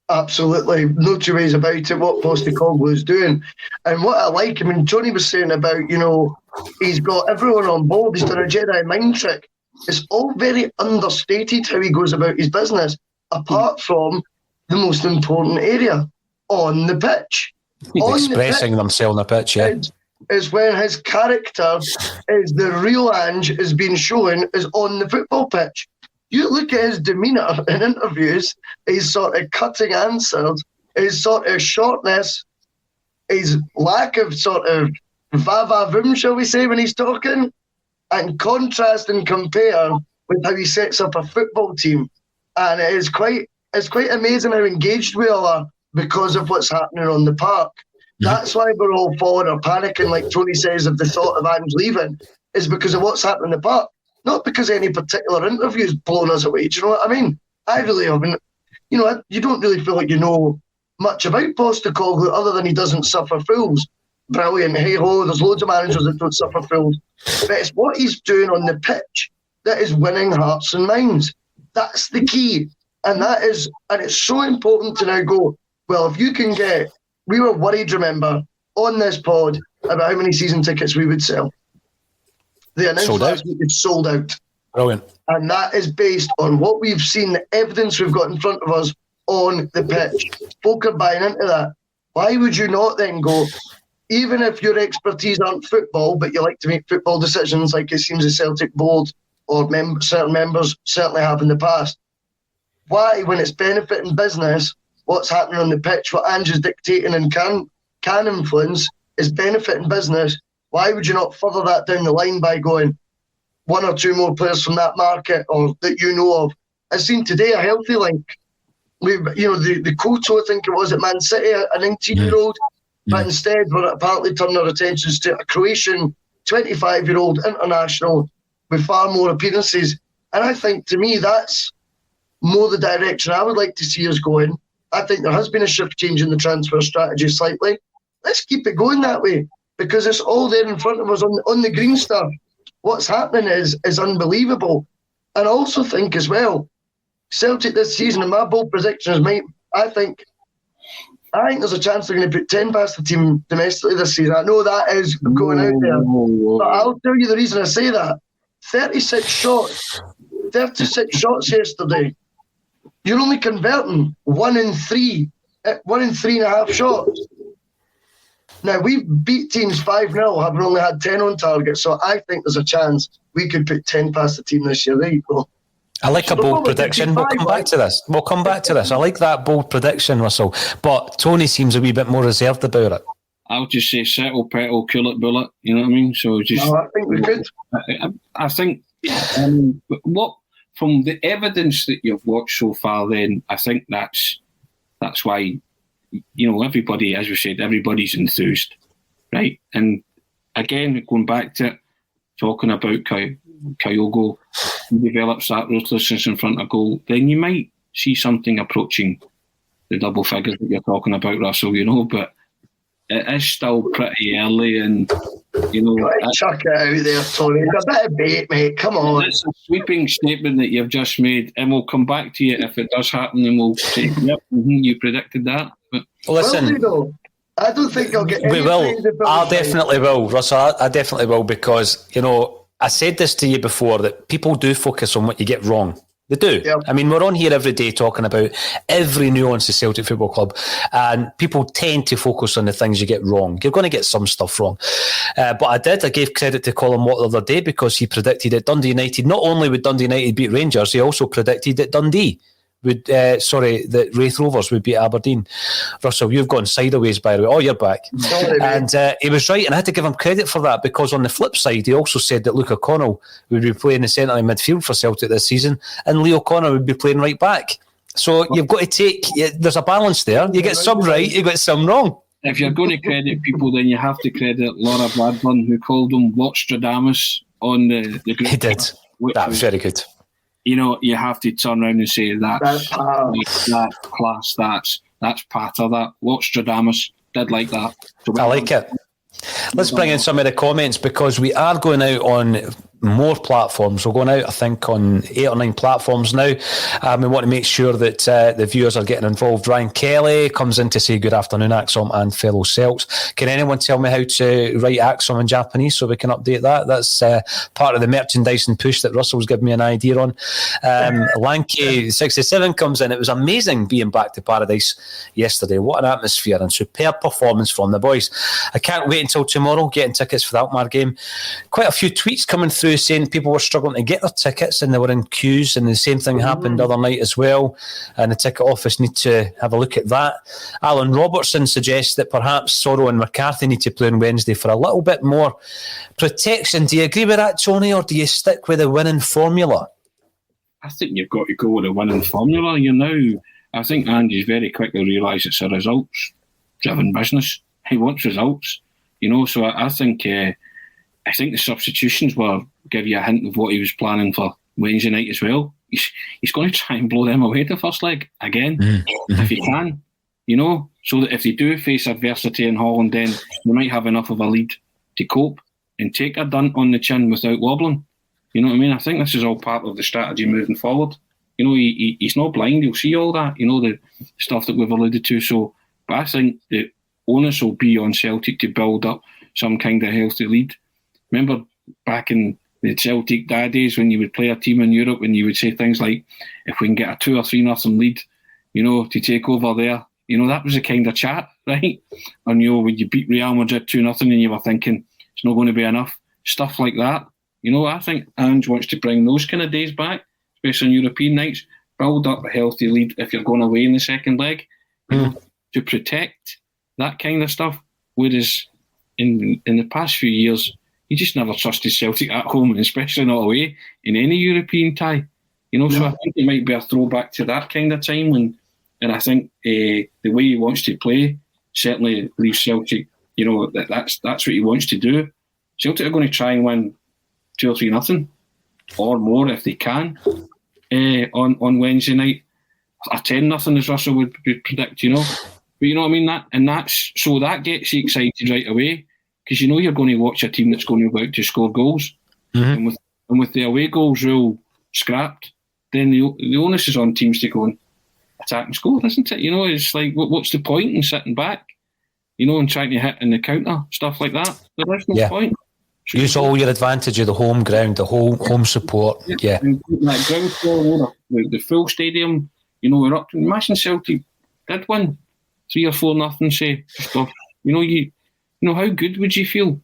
Absolutely, no two ways about it, what Postecoglou is doing. And what I like, Johnny was saying about, he's got everyone on board, he's done a Jedi mind trick. It's all very understated how he goes about his business, apart from the most important area, on the pitch. He's expressing himself on the pitch, yeah. Is when his character is the real Ange is being shown is on the football pitch. You look at his demeanour in interviews, his sort of cutting answers, his sort of shortness, his lack of sort of va-va-voom, shall we say, when he's talking, and contrast and compare with how he sets up a football team. And it's quite amazing how engaged we all are because of what's happening on the park. That's why we're all falling or panicking, like Tony says, of the thought of Ange leaving, is because of what's happening in the park. Not because any particular interview's blown us away. Do you know what I mean? I really haven't. You don't really feel like you know much about Postecoglou other than he doesn't suffer fools. Brilliant, hey ho, there's loads of managers that don't suffer fools. But it's what he's doing on the pitch that is winning hearts and minds. That's the key. And it's so important to now go, well, if you can we were worried, remember, on this pod about how many season tickets we would sell. They announced last week it's sold out. Brilliant. And that is based on what we've seen, the evidence we've got in front of us on the pitch. Folk are buying into that. Why would you not then go, even if your expertise aren't football, but you like to make football decisions like it seems the Celtic board or certain members certainly have in the past, why, when it's benefiting business, what's happening on the pitch, what Ange's dictating and can influence is benefiting business, why would you not further that down the line by going one or two more players from that market or that you know of? I've seen today a healthy link. The Koto, I think it was at Man City, a 19-year-old, but instead we're apparently turning our attentions to a Croatian 25-year-old international with far more appearances. And I think, to me, that's more the direction I would like to see us going. I think there has been a shift change in the transfer strategy slightly. Let's keep it going that way because it's all there in front of us on the green stuff. What's happening is unbelievable. And I also think as well, Celtic this season, and my bold prediction is, I think there's a chance they're going to put 10 past the team domestically this season. I know that is going out there. But I'll tell you the reason I say that. 36 shots yesterday. You're only converting 1 in 3.5 shots. Now, we've beat teams 5-0, having only had 10 on target, so I think there's a chance we could put 10 past the team this year. There you go. I like a bold prediction. We'll come back to this. I like that bold prediction, Russell. But Tony seems a wee bit more reserved about it. I'll just say settle, petal, cool it, bullet. You know what I mean? So just. No, I think we could. I think what from the evidence that you've watched so far, then I think that's why everybody, as we said, everybody's enthused, right? And again, going back to talking about Kyogo, he develops that ruthlessness in front of goal, then you might see something approaching the double figures that you're talking about, Russell. But it is still pretty early, and chuck it out there, Tony. It's a bit of bait, mate. Come on. It's a sweeping statement that you've just made, and we'll come back to you if it does happen, and we'll say, "Yep, you predicted that." But listen, I don't think I'll get. We will. I definitely will, Russell. I definitely will because I said this to you before that people do focus on what you get wrong. They do. Yep. I mean, we're on here every day talking about every nuance of Celtic Football Club, and people tend to focus on the things you get wrong. You're going to get some stuff wrong. But I gave credit to Colin Watt the other day because he predicted that Dundee United, not only would Dundee United beat Rangers, he also predicted that that Wraith Rovers would beat Aberdeen. Russell, you've gone sideways, by the way. Oh, you're back. And he was right, and I had to give him credit for that because on the flip side, he also said that Luke O'Connell would be playing the centre in midfield for Celtic this season, and Leo O'Connor would be playing right back. So you've got to there's a balance there. You get some right, you get some wrong. If you're going to credit people, then you have to credit Laura Bradburn, who called him Watstradamus on the group. He did. That was very good. You have to turn around and say that's class, that's patter, that Watstradamus did like that. So I like it. Let's bring in some of the comments because we are going out on more platforms. We're going out, I think, on 8 or 9 platforms now. We want to make sure that the viewers are getting involved. Ryan Kelly comes in to say good afternoon, ACSOM and fellow Celts. Can anyone tell me how to write ACSOM in Japanese so we can update that? That's part of the merchandising push that Russell's given me an idea on. Lanky67 comes in. It was amazing being back to Paradise yesterday. What an atmosphere and superb performance from the boys. I can't wait until tomorrow getting tickets for the Alkmaar game. Quite a few tweets coming through saying people were struggling to get their tickets and they were in queues, and the same thing happened the other night as well, and the ticket office need to have a look at that. Alan Robertson suggests that perhaps Sorrow and McCarthy need to play on Wednesday for a little bit more protection. Do you agree with that, Tony, or do you stick with the winning formula? I think you've got to go with a winning formula. I think Andy's very quickly realised it's a results-driven business. He wants results, so I think the substitutions will give you a hint of what he was planning for Wednesday night as well. he's going to try and blow them away the first leg again, if he can, so that if they do face adversity in Holland, then they might have enough of a lead to cope and take a dunt on the chin without wobbling. You know what I mean? I think this is all part of the strategy moving forward. He's not blind. He'll see all that, the stuff that we've alluded to. So, but I think the onus will be on Celtic to build up some kind of healthy lead. Remember back in the Celtic days when you would play a team in Europe and you would say things like, if we can get a 2 or 3-0 lead, to take over there, that was the kind of chat, right? And when you beat Real Madrid 2-0 and you were thinking, it's not going to be enough. Stuff like that. I think Ange wants to bring those kind of days back, especially on European nights. Build up a healthy lead if you're going away in the second leg, to protect that kind of stuff. Whereas in the past few years, you just never trusted Celtic at home, and especially not away in any European tie. So I think it might be a throwback to that kind of time. And I think the way he wants to play certainly leaves Celtic, that's what he wants to do. Celtic are going to try and win 2 or 3-0 or more if they can on Wednesday night. A 10-0 as Russell would predict, But you know what I mean? That gets you excited right away, because you're going to watch a team that's going to go out to score goals. And with the away goals rule scrapped, then the onus is on teams to go and attack and score, isn't it? It's like, what's the point in sitting back, and trying to hit in the counter, stuff like that? There is no point. Use all your advantage of the home ground, the whole home support. Yeah. And that ground floor, the full stadium, we're up to. Imagine Celtic did win 3 or 4-0, say, stuff. How good would you feel?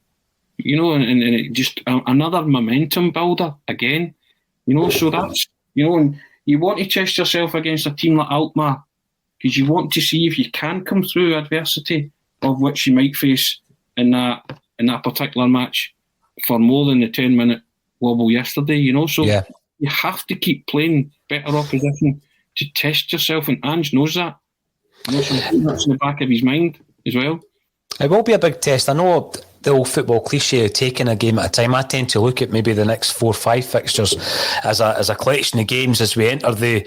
And it just another momentum builder again. So that's, and you want to test yourself against a team like Alkmaar, because you want to see if you can come through adversity of which you might face in that particular match for more than the 10-minute wobble yesterday. So you have to keep playing better opposition to test yourself, and Ange knows that. So that's in the back of his mind as well. It will be a big test. I know the old football cliche of taking a game at a time. I tend to look at maybe the next 4 or 5 fixtures as a collection of games as we enter the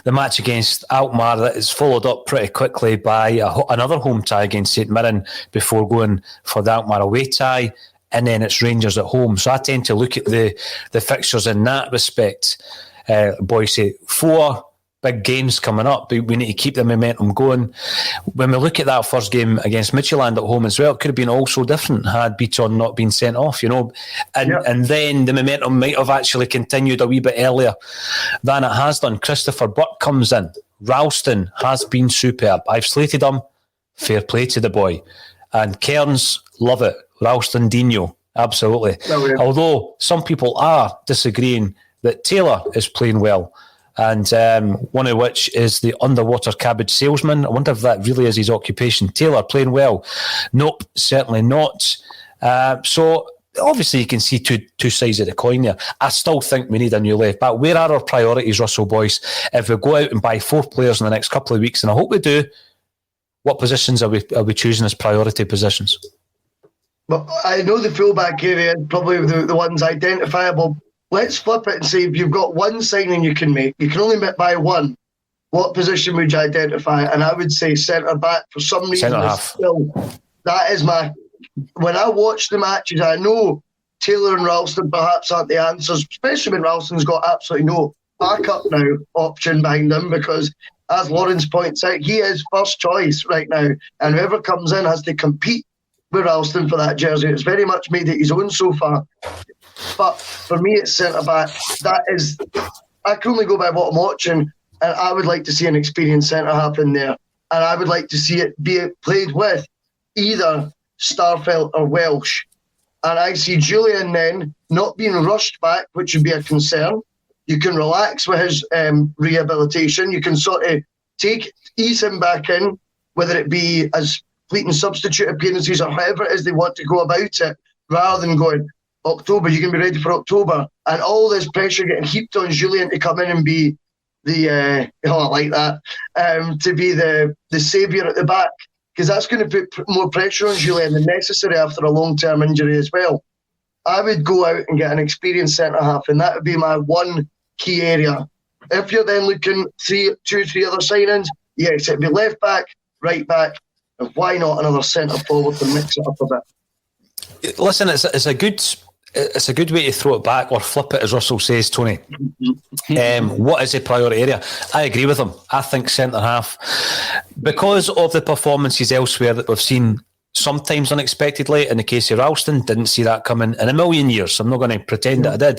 match against Alkmaar, that is followed up pretty quickly by another home tie against St Mirren before going for the Alkmaar away tie, and then it's Rangers at home. So I tend to look at the fixtures in that respect. Boyce, 4 big games coming up, but we need to keep the momentum going. When we look at that first game against Midtjylland at home as well, it could have been all so different had Beaton not been sent off, and then the momentum might have actually continued a wee bit earlier than it has done. Christopher Burke comes in. Ralston has been superb. I've slated him. Fair play to the boy. And Cairns, love it. Ralston Dino, absolutely. Although some people are disagreeing that Taylor is playing well, and one of which is the underwater cabbage salesman. I wonder if that really is his occupation. Taylor playing well? Nope, certainly not. So obviously you can see two sides of the coin there. I still think we need a new left back. Where are our priorities, Russell Boyce? If we go out and buy 4 players in the next couple of weeks, and I hope we do, what positions are we choosing as priority positions? Well, I know the fullback area is probably the ones identifiable. Let's flip it and say, if you've got one signing you can make, you can only buy one, what position would you identify? And I would say centre-back for some reason. Centre-half. That is my... When I watch the matches, I know Taylor and Ralston perhaps aren't the answers, especially when Ralston's got absolutely no backup now option behind him, because, as Lawrence points out, he is first choice right now, and whoever comes in has to compete with Ralston for that jersey. It's very much made it his own so far. But for me, it's centre-back. I can only go by what I'm watching, and I would like to see an experienced centre-half in there. And I would like to see it be played with either Starfelt or Welsh. And I see Julian then not being rushed back, which would be a concern. You can relax with his rehabilitation. You can sort of ease him back in, whether it be as fleeting substitute appearances or however it is they want to go about it, rather than going, October, you can be ready for October. And all this pressure getting heaped on Julian to come in and be I like that, to be the saviour at the back, because that's going to put more pressure on Julian than necessary after a long-term injury as well. I would go out and get an experienced centre-half, and that would be my one key area If you're then looking 3 other signings, yes, it'd be left back, right back, and why not another centre forward to mix it up a bit? Listen, it's a good way to throw it back or flip it, as Russell says, Tony. What is the priority area? I agree with him. I think centre half, because of the performances elsewhere that we've seen, sometimes unexpectedly. In the case of Ralston, didn't see that coming in a million years. I'm not going to pretend that I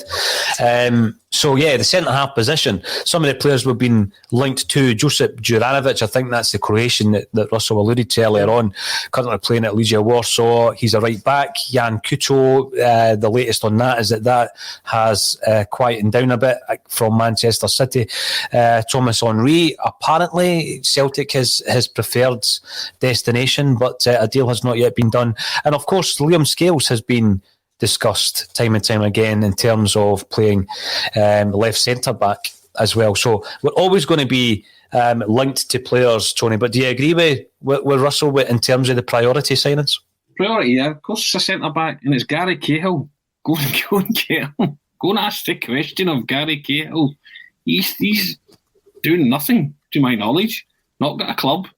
did. So, the centre-half position, some of the players we've been linked to, Josip Juranovic, I think that's the Croatian that Russell alluded to earlier on, currently playing at Legia Warsaw. He's a right-back. Jan Kuto, the latest on that is that has quietened down a bit from Manchester City. Thomas Henry, apparently Celtic is his preferred destination, but a deal has not yet been done. And, of course, Liam Scales has been discussed time and time again in terms of playing left centre back as well. So we're always going to be linked to players, Tony. But do you agree with Russell in terms of the priority signings? Priority, yeah. Of course, it's a centre back, and it's Gary Cahill. Go and get him. Go and ask the question of Gary Cahill. He's doing nothing, to my knowledge. Not got a club.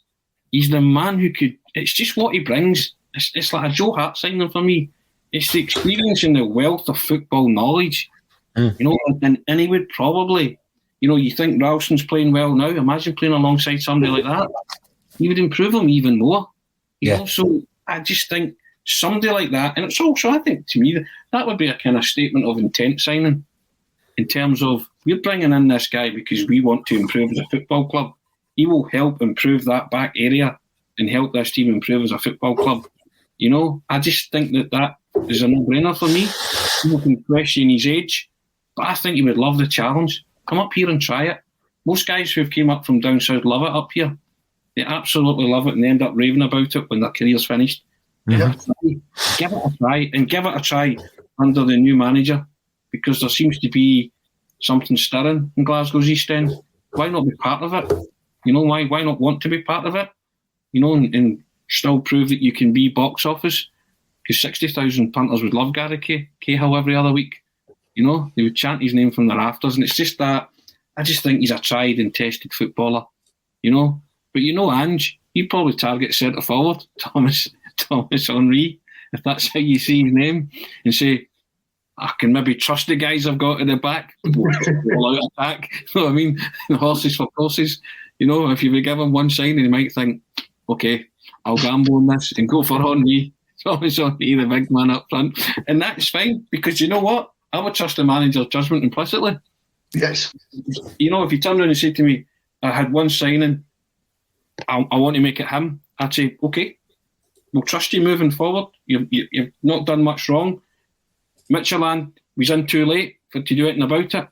He's the man who could. It's just what he brings. It's like a Joe Hart signing for me. It's the experience and the wealth of football knowledge, and he would probably, you think Ralston's playing well now. Imagine playing alongside somebody like that. He would improve him even more. So I just think somebody like that, and it's also, I think, to me, that would be a kind of statement of intent signing in terms of, we're bringing in this guy because we want to improve as a football club. He will help improve that back area and help this team improve as a football club. I just think that is a no-brainer for me. People can question his age, but I think he would love the challenge. Come up here and try it. Most guys who've came up from down south love it up here. They absolutely love it and they end up raving about it when their career's finished. Mm-hmm. Give it a try, and give it a try under the new manager, because there seems to be something stirring in Glasgow's East End. Why not be part of it? Why not want to be part of it? And still prove that you can be box office. Because 60,000 punters would love Gary Cahill every other week. They would chant his name from the rafters. And it's just that, I just think he's a tried and tested footballer. But Ange, he'd probably target centre forward, Thomas Henry, if that's how you see his name, and say, I can maybe trust the guys I've got in the back. All out attack. You know what I mean? The horses for courses. If you would give him one sign, he might think, okay, I'll gamble on this and go for Henry. Thomas Henry, the big man up front. And that's fine, because you know what? I would trust the manager's judgment implicitly. Yes. If you turn around and say to me, I had one signing, I want to make it him, I'd say, okay, we'll trust you moving forward. You've not done much wrong. Midtjylland was in too late to do anything about it.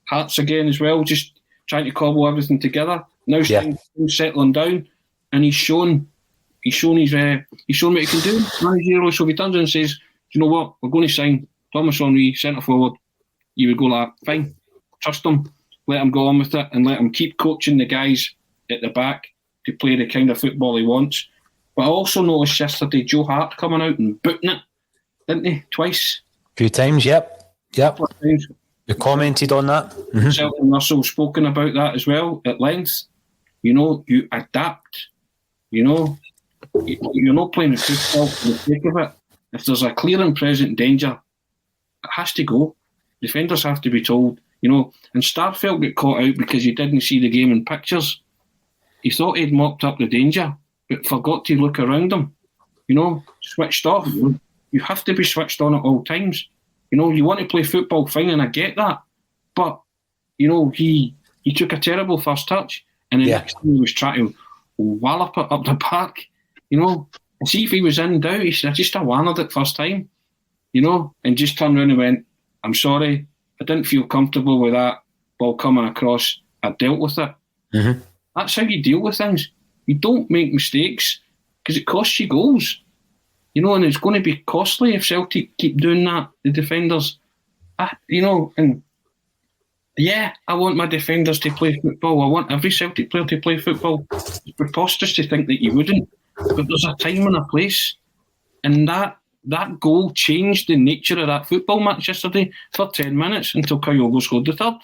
Hearts again as well, just trying to cobble everything together. Now things settling down, and he's shown what he can do. So if he turns around and says, you know what, we're going to sign Thomas Henry, centre forward, you would go like, fine, trust him, let him go on with it, and let him keep coaching the guys at the back to play the kind of football he wants. But I also noticed yesterday Joe Hart coming out and booting it, didn't he? Twice. A few times, yep. Times. You commented on that. Mm-hmm. Celtic and Russell spoken about that as well at length. You adapt. You're not playing football for the sake of it. If there's a clear and present danger, it has to go. Defenders have to be told. And Starfelt got caught out because he didn't see the game in pictures. He thought he'd mopped up the danger, but forgot to look around him. Switched off. You have to be switched on at all times. You want to play football, fine, and I get that. But, he took a terrible first touch, and then next time he was trying to wallop it up the park. And see if he was in doubt. He said, I just wanted it first time, and just turned around and went, I'm sorry, I didn't feel comfortable with that ball coming across. I dealt with it. Mm-hmm. That's how you deal with things. You don't make mistakes, because it costs you goals. And it's going to be costly if Celtic keep doing that, the defenders. I want my defenders to play football. I want every Celtic player to play football. It's preposterous to think that you wouldn't. But there's a time and a place. And that goal changed the nature of that football match yesterday for 10 minutes until Kyogo scored the third.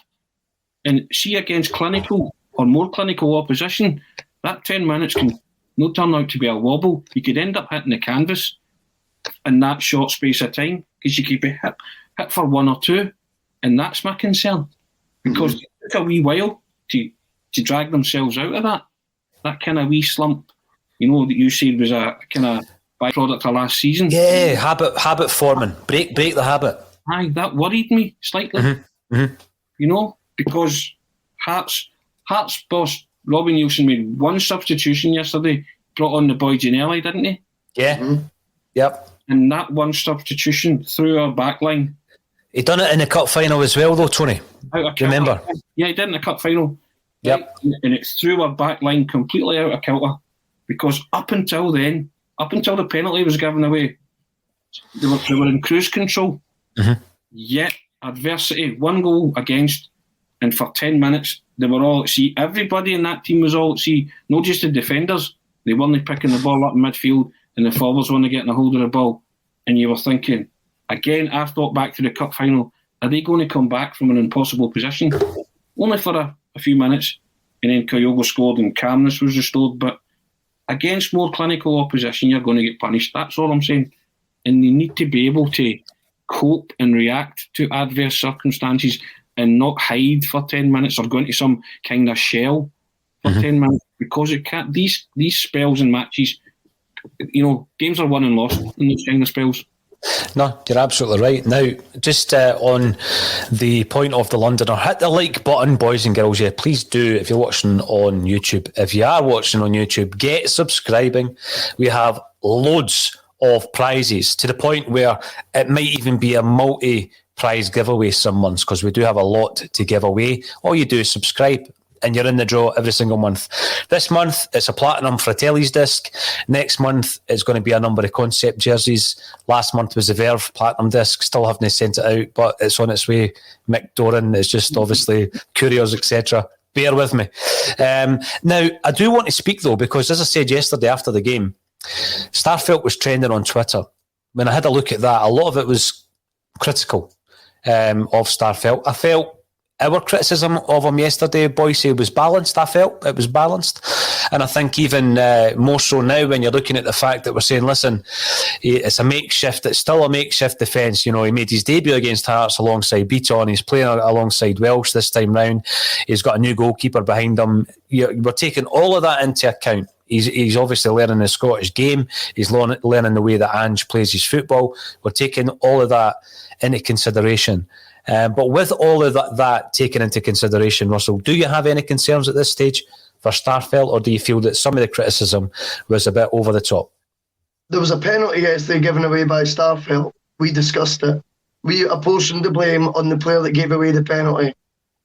And see, against clinical or more clinical opposition, that 10 minutes can not turn out to be a wobble. You could end up hitting the canvas in that short space of time because you could be hit for one or two. And that's my concern. Because it took a wee while to drag themselves out of that kind of wee slump, that you said was a kind of byproduct of last season. Yeah, habit forming. Break the habit. Aye, that worried me slightly. Because Hearts boss Robbie Nielsen made one substitution yesterday, brought on the boy Gianelli, didn't he? Yeah. Yep. And that one substitution through our back line. He done it in the cup final as well, though, Tony. Remember? Yeah, he did in the cup final. Yep. And it threw our back line completely out of kilter because up until then, up until the penalty was given away, they were in cruise control. Yet adversity, one goal against, and for 10 minutes they were all at sea. Everybody in that team was all at sea, not just the defenders. They weren't picking the ball up in midfield, and the forwards weren't getting a hold of the ball. And you were thinking, again, I thought back to the cup final, are they going to come back from an impossible position? Only for a few minutes, and then Kyogo scored and calmness was restored. But against more clinical opposition, you're going to get punished. That's all I'm saying. And they need to be able to cope and react to adverse circumstances and not hide for 10 minutes or go into some kind of shell for 10 minutes, because it can't. These spells and matches, games are won and lost in these kind of spells. No, you're absolutely right. Now, just on the point of the Londoner, hit the like button, boys and girls. Yeah, please do if you're watching on YouTube. If you are watching on YouTube, get subscribing. We have loads of prizes to the point where it might even be a multi-prize giveaway some months, because we do have a lot to give away. All you do is subscribe and you're in the draw every single month. This month, it's a Platinum Fratelli's disc. Next month, it's going to be a number of concept jerseys. Last month was the Verve Platinum disc. Still haven't sent it out, but it's on its way. Mick Doran, it's just obviously couriers, etc. Bear with me. Now, I do want to speak, though, because as I said yesterday after the game, Starfelt was trending on Twitter. When I had a look at that, a lot of it was critical of Starfelt. I felt our criticism of him yesterday, Boyce, was balanced. I felt it was balanced. And I think even more so now when you're looking at the fact that we're saying, listen, it's still a makeshift defence. He made his debut against Hearts alongside Beaton. He's playing alongside Welsh this time round. He's got a new goalkeeper behind him. We're taking all of that into account. He's obviously learning the Scottish game. He's learning the way that Ange plays his football. We're taking all of that into consideration. But with all of that taken into consideration, Russell, do you have any concerns at this stage for Starfelt, or do you feel that some of the criticism was a bit over the top? There was a penalty yesterday given away by Starfelt. We discussed it. We apportioned the blame on the player that gave away the penalty.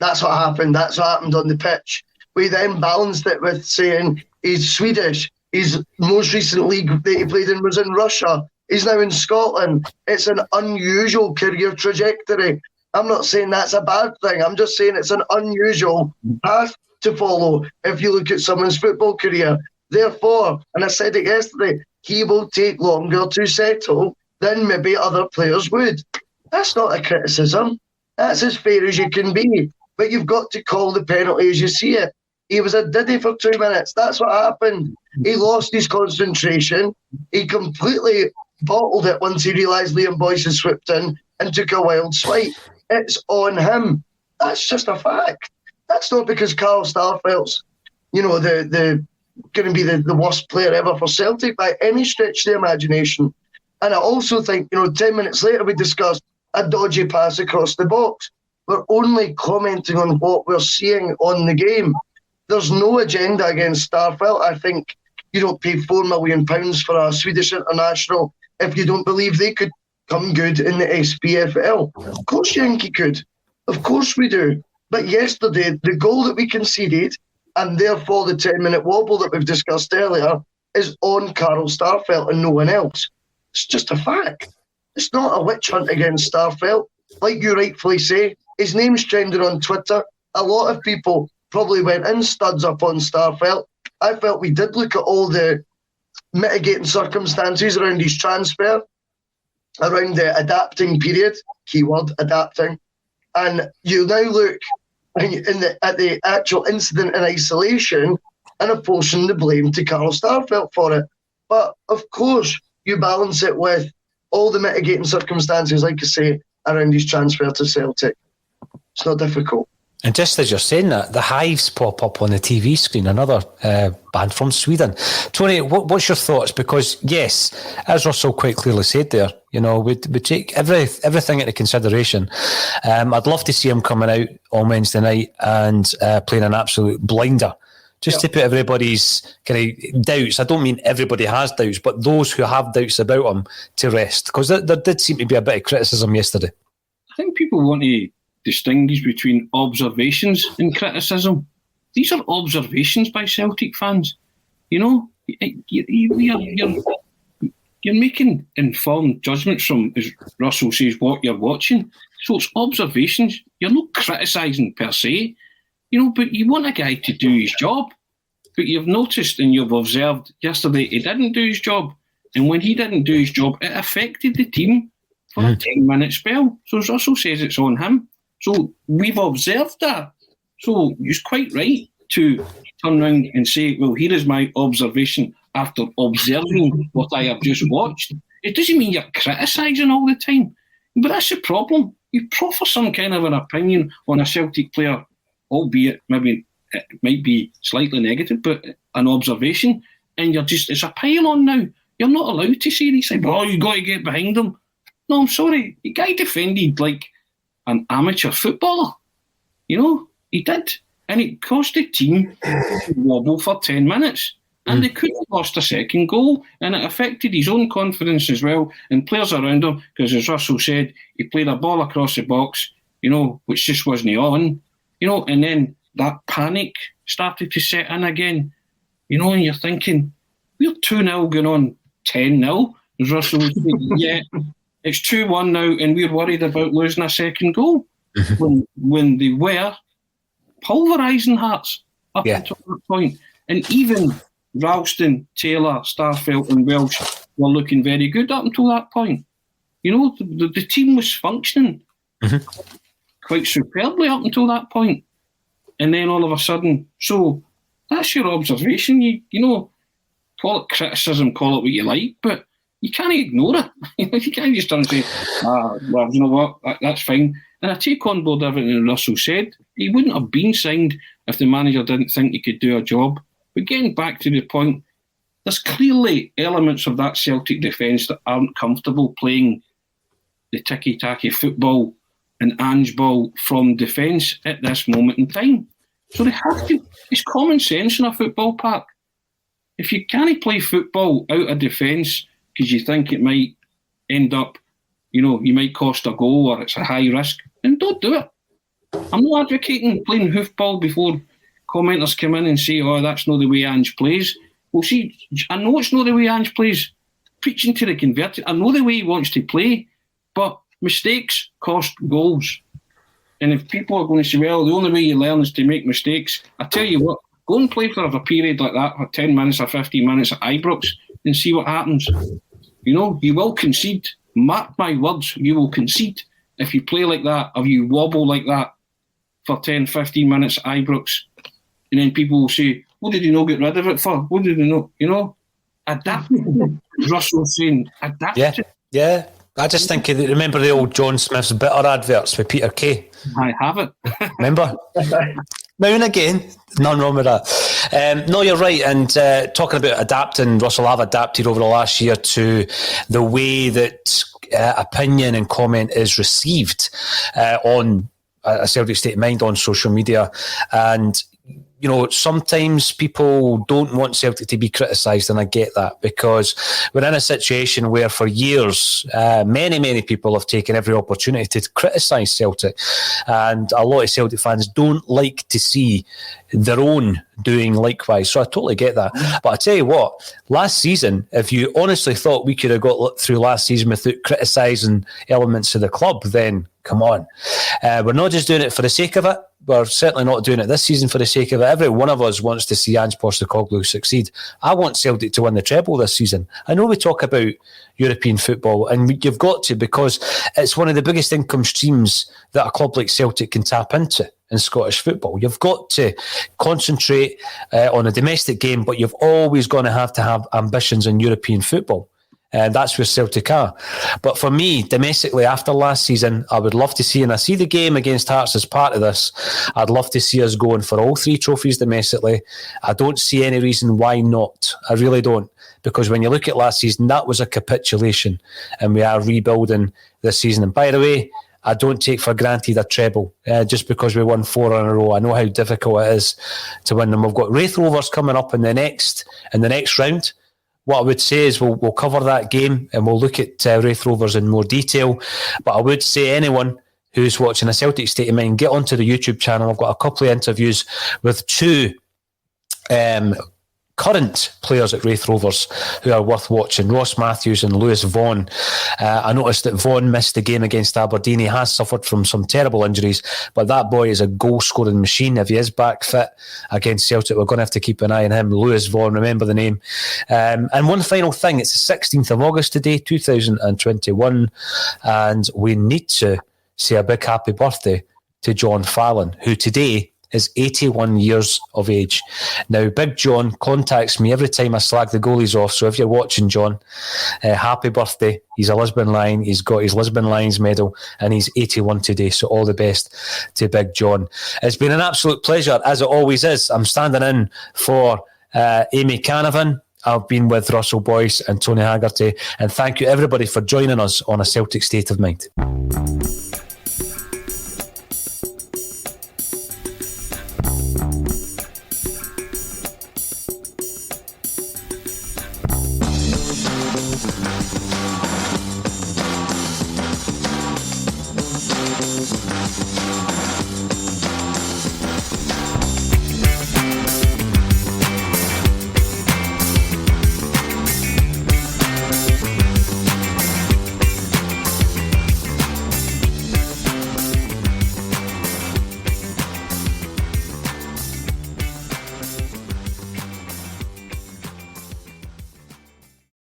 That's what happened. That's what happened on the pitch. We then balanced it with saying he's Swedish. His most recent league that he played in was in Russia. He's now in Scotland. It's an unusual career trajectory. I'm not saying that's a bad thing. I'm just saying it's an unusual path to follow if you look at someone's football career. Therefore, and I said it yesterday, he will take longer to settle than maybe other players would. That's not a criticism. That's as fair as you can be. But you've got to call the penalty as you see it. He was a diddy for 2 minutes. That's what happened. He lost his concentration. He completely bottled it once he realised Liam Boyce had swept in and took a wild swipe. It's on him. That's just a fact. That's not because Carl Starfelt's, the going to be the worst player ever for Celtic by any stretch of the imagination. And I also think, 10 minutes later we discussed a dodgy pass across the box. We're only commenting on what we're seeing on the game. There's no agenda against Starfelt. I think you don't pay £4 million for a Swedish international if you don't believe they could come good in the SPFL. Of course you think he could. Of course we do. But yesterday, the goal that we conceded, and therefore the 10-minute wobble that we've discussed earlier, is on Carl Starfelt and no one else. It's just a fact. It's not a witch hunt against Starfelt. Like you rightfully say, his name's trending on Twitter. A lot of people probably went in studs upon Starfelt. I felt we did look at all the mitigating circumstances around his transfer, around the adapting period, keyword, adapting. And you now look at the actual incident in isolation and apportion the blame to Carl Starfelt for it. But of course, you balance it with all the mitigating circumstances, like I say, around his transfer to Celtic. It's not difficult. And just as you're saying that, the Hives pop up on the TV screen, another band from Sweden. Tony, what's your thoughts? Because, yes, as Russell quite clearly said there, we take everything into consideration. I'd love to see him coming out on Wednesday night and playing an absolute blinder. Just to put everybody's kind of doubts. I don't mean everybody has doubts, but those who have doubts about him to rest. Because there did seem to be a bit of criticism yesterday. I think people want to distinguish between observations and criticism. These are observations by Celtic fans. You're making informed judgments from, as Russell says, what you're watching. So it's observations. You're not criticising per se, but you want a guy to do his job. But you've noticed and you've observed yesterday he didn't do his job. And when he didn't do his job, it affected the team for a 10-minute spell. So as Russell says, it's on him. So we've observed that. So it's quite right to turn around and say, well, here is my observation after observing what I have just watched. It doesn't mean you're criticising all the time. But that's the problem. You proffer some kind of an opinion on a Celtic player, albeit maybe it might be slightly negative, but an observation, and it's a pile-on now. You're not allowed to say these things. Oh, you've got to get behind them. No, I'm sorry. The guy defended like an amateur footballer. He did. And it cost the team to wobble for 10 minutes. And they could have lost a second goal, and it affected his own confidence as well, and players around him, because as Russell said, he played a ball across the box, which just wasn't on, and then that panic started to set in again, and you're thinking, we're 2-0 going on 10-0, as Russell was saying, yeah, it's 2-1 now, and we're worried about losing a second goal, when they were pulverising Hearts up until that point. And even Ralston, Taylor, Starfelt and Welsh were looking very good up until that point. The team was functioning quite superbly up until that point. And then all of a sudden, so that's your observation. You call it criticism, call it what you like, but you can't ignore it. You can't just turn and say, well, you know what, that's fine. And I take on board everything Russell said. He wouldn't have been signed if the manager didn't think he could do a job. But getting back to the point, there's clearly elements of that Celtic defence that aren't comfortable playing the ticky-tacky football and Ange ball from defence at this moment in time. So they have to. It's common sense in a football park. If you can't play football out of defence because you think it might end up, you might cost a goal or it's a high risk, then don't do it. I'm not advocating playing hoofball before commenters come in and say, oh, that's not the way Ange plays. Well, see, I know it's not the way Ange plays. Preaching to the converted. I know the way he wants to play, but mistakes cost goals. And if people are going to say, well, the only way you learn is to make mistakes, I tell you what, go and play for a period like that for 10 minutes or 15 minutes at Ibrox and see what happens. You will concede. Mark my words, you will concede if you play like that, or you wobble like that for 10, 15 minutes at Ibrox. And then people will say, what did you not get rid of it for? What did you not, adapt. Russell saying, adapt. Yeah. I just think, remember the old John Smith's bitter adverts with Peter Kay? I have it. Remember? Now and again, none wrong with that. No, you're right. And talking about adapting, Russell, I've adapted over the last year to the way that opinion and comment is received on a Celtic State of Mind on social media. And sometimes people don't want Celtic to be criticised, and I get that, because we're in a situation where for years, many people have taken every opportunity to criticise Celtic, and a lot of Celtic fans don't like to see their own doing likewise. So I totally get that. But I tell you what, last season, if you honestly thought we could have got through last season without criticising elements of the club, then come on. We're not just doing it for the sake of it. We're certainly not doing it this season for the sake of it. Every one of us wants to see Ange Postecoglou succeed. I want Celtic to win the treble this season. I know we talk about European football, and you've got to, because it's one of the biggest income streams that a club like Celtic can tap into. in Scottish football. You've got to concentrate on a domestic game, but you've always going to have ambitions in European football. And that's where Celtic are. But for me, domestically, after last season, I would love to see, and I see the game against Hearts as part of this, I'd love to see us going for all 3 trophies domestically. I don't see any reason why not. I really don't. Because when you look at last season, that was a capitulation, and we are rebuilding this season. And by the way, I don't take for granted a treble just because we won 4 in a row. I know how difficult it is to win them. We've got Wraith Rovers coming up in the next round. What I would say is we'll cover that game and we'll look at Wraith Rovers in more detail. But I would say anyone who's watching a Celtic State of Mind, get onto the YouTube channel. I've got a couple of interviews with 2 current players at Wraith Rovers who are worth watching, Ross Matthews and Lewis Vaughan. I noticed that Vaughan missed the game against Aberdeen. He has suffered from some terrible injuries, but that boy is a goal-scoring machine. If he is back fit against Celtic, we're going to have to keep an eye on him. Lewis Vaughan, remember the name. And one final thing, it's the 16th of August today, 2021, and we need to say a big happy birthday to John Fallon, who today is 81 years of age. Now, Big John contacts me every time I slag the goalies off, so if you're watching, John, happy birthday. He's a Lisbon Lion, he's got his Lisbon Lions medal, and he's 81 today, so all the best to Big John. It's been an absolute pleasure, as it always is. I'm standing in for Amy Canavan. I've been with Russell Boyce and Tony Haggerty, and thank you everybody for joining us on A Celtic State of Mind.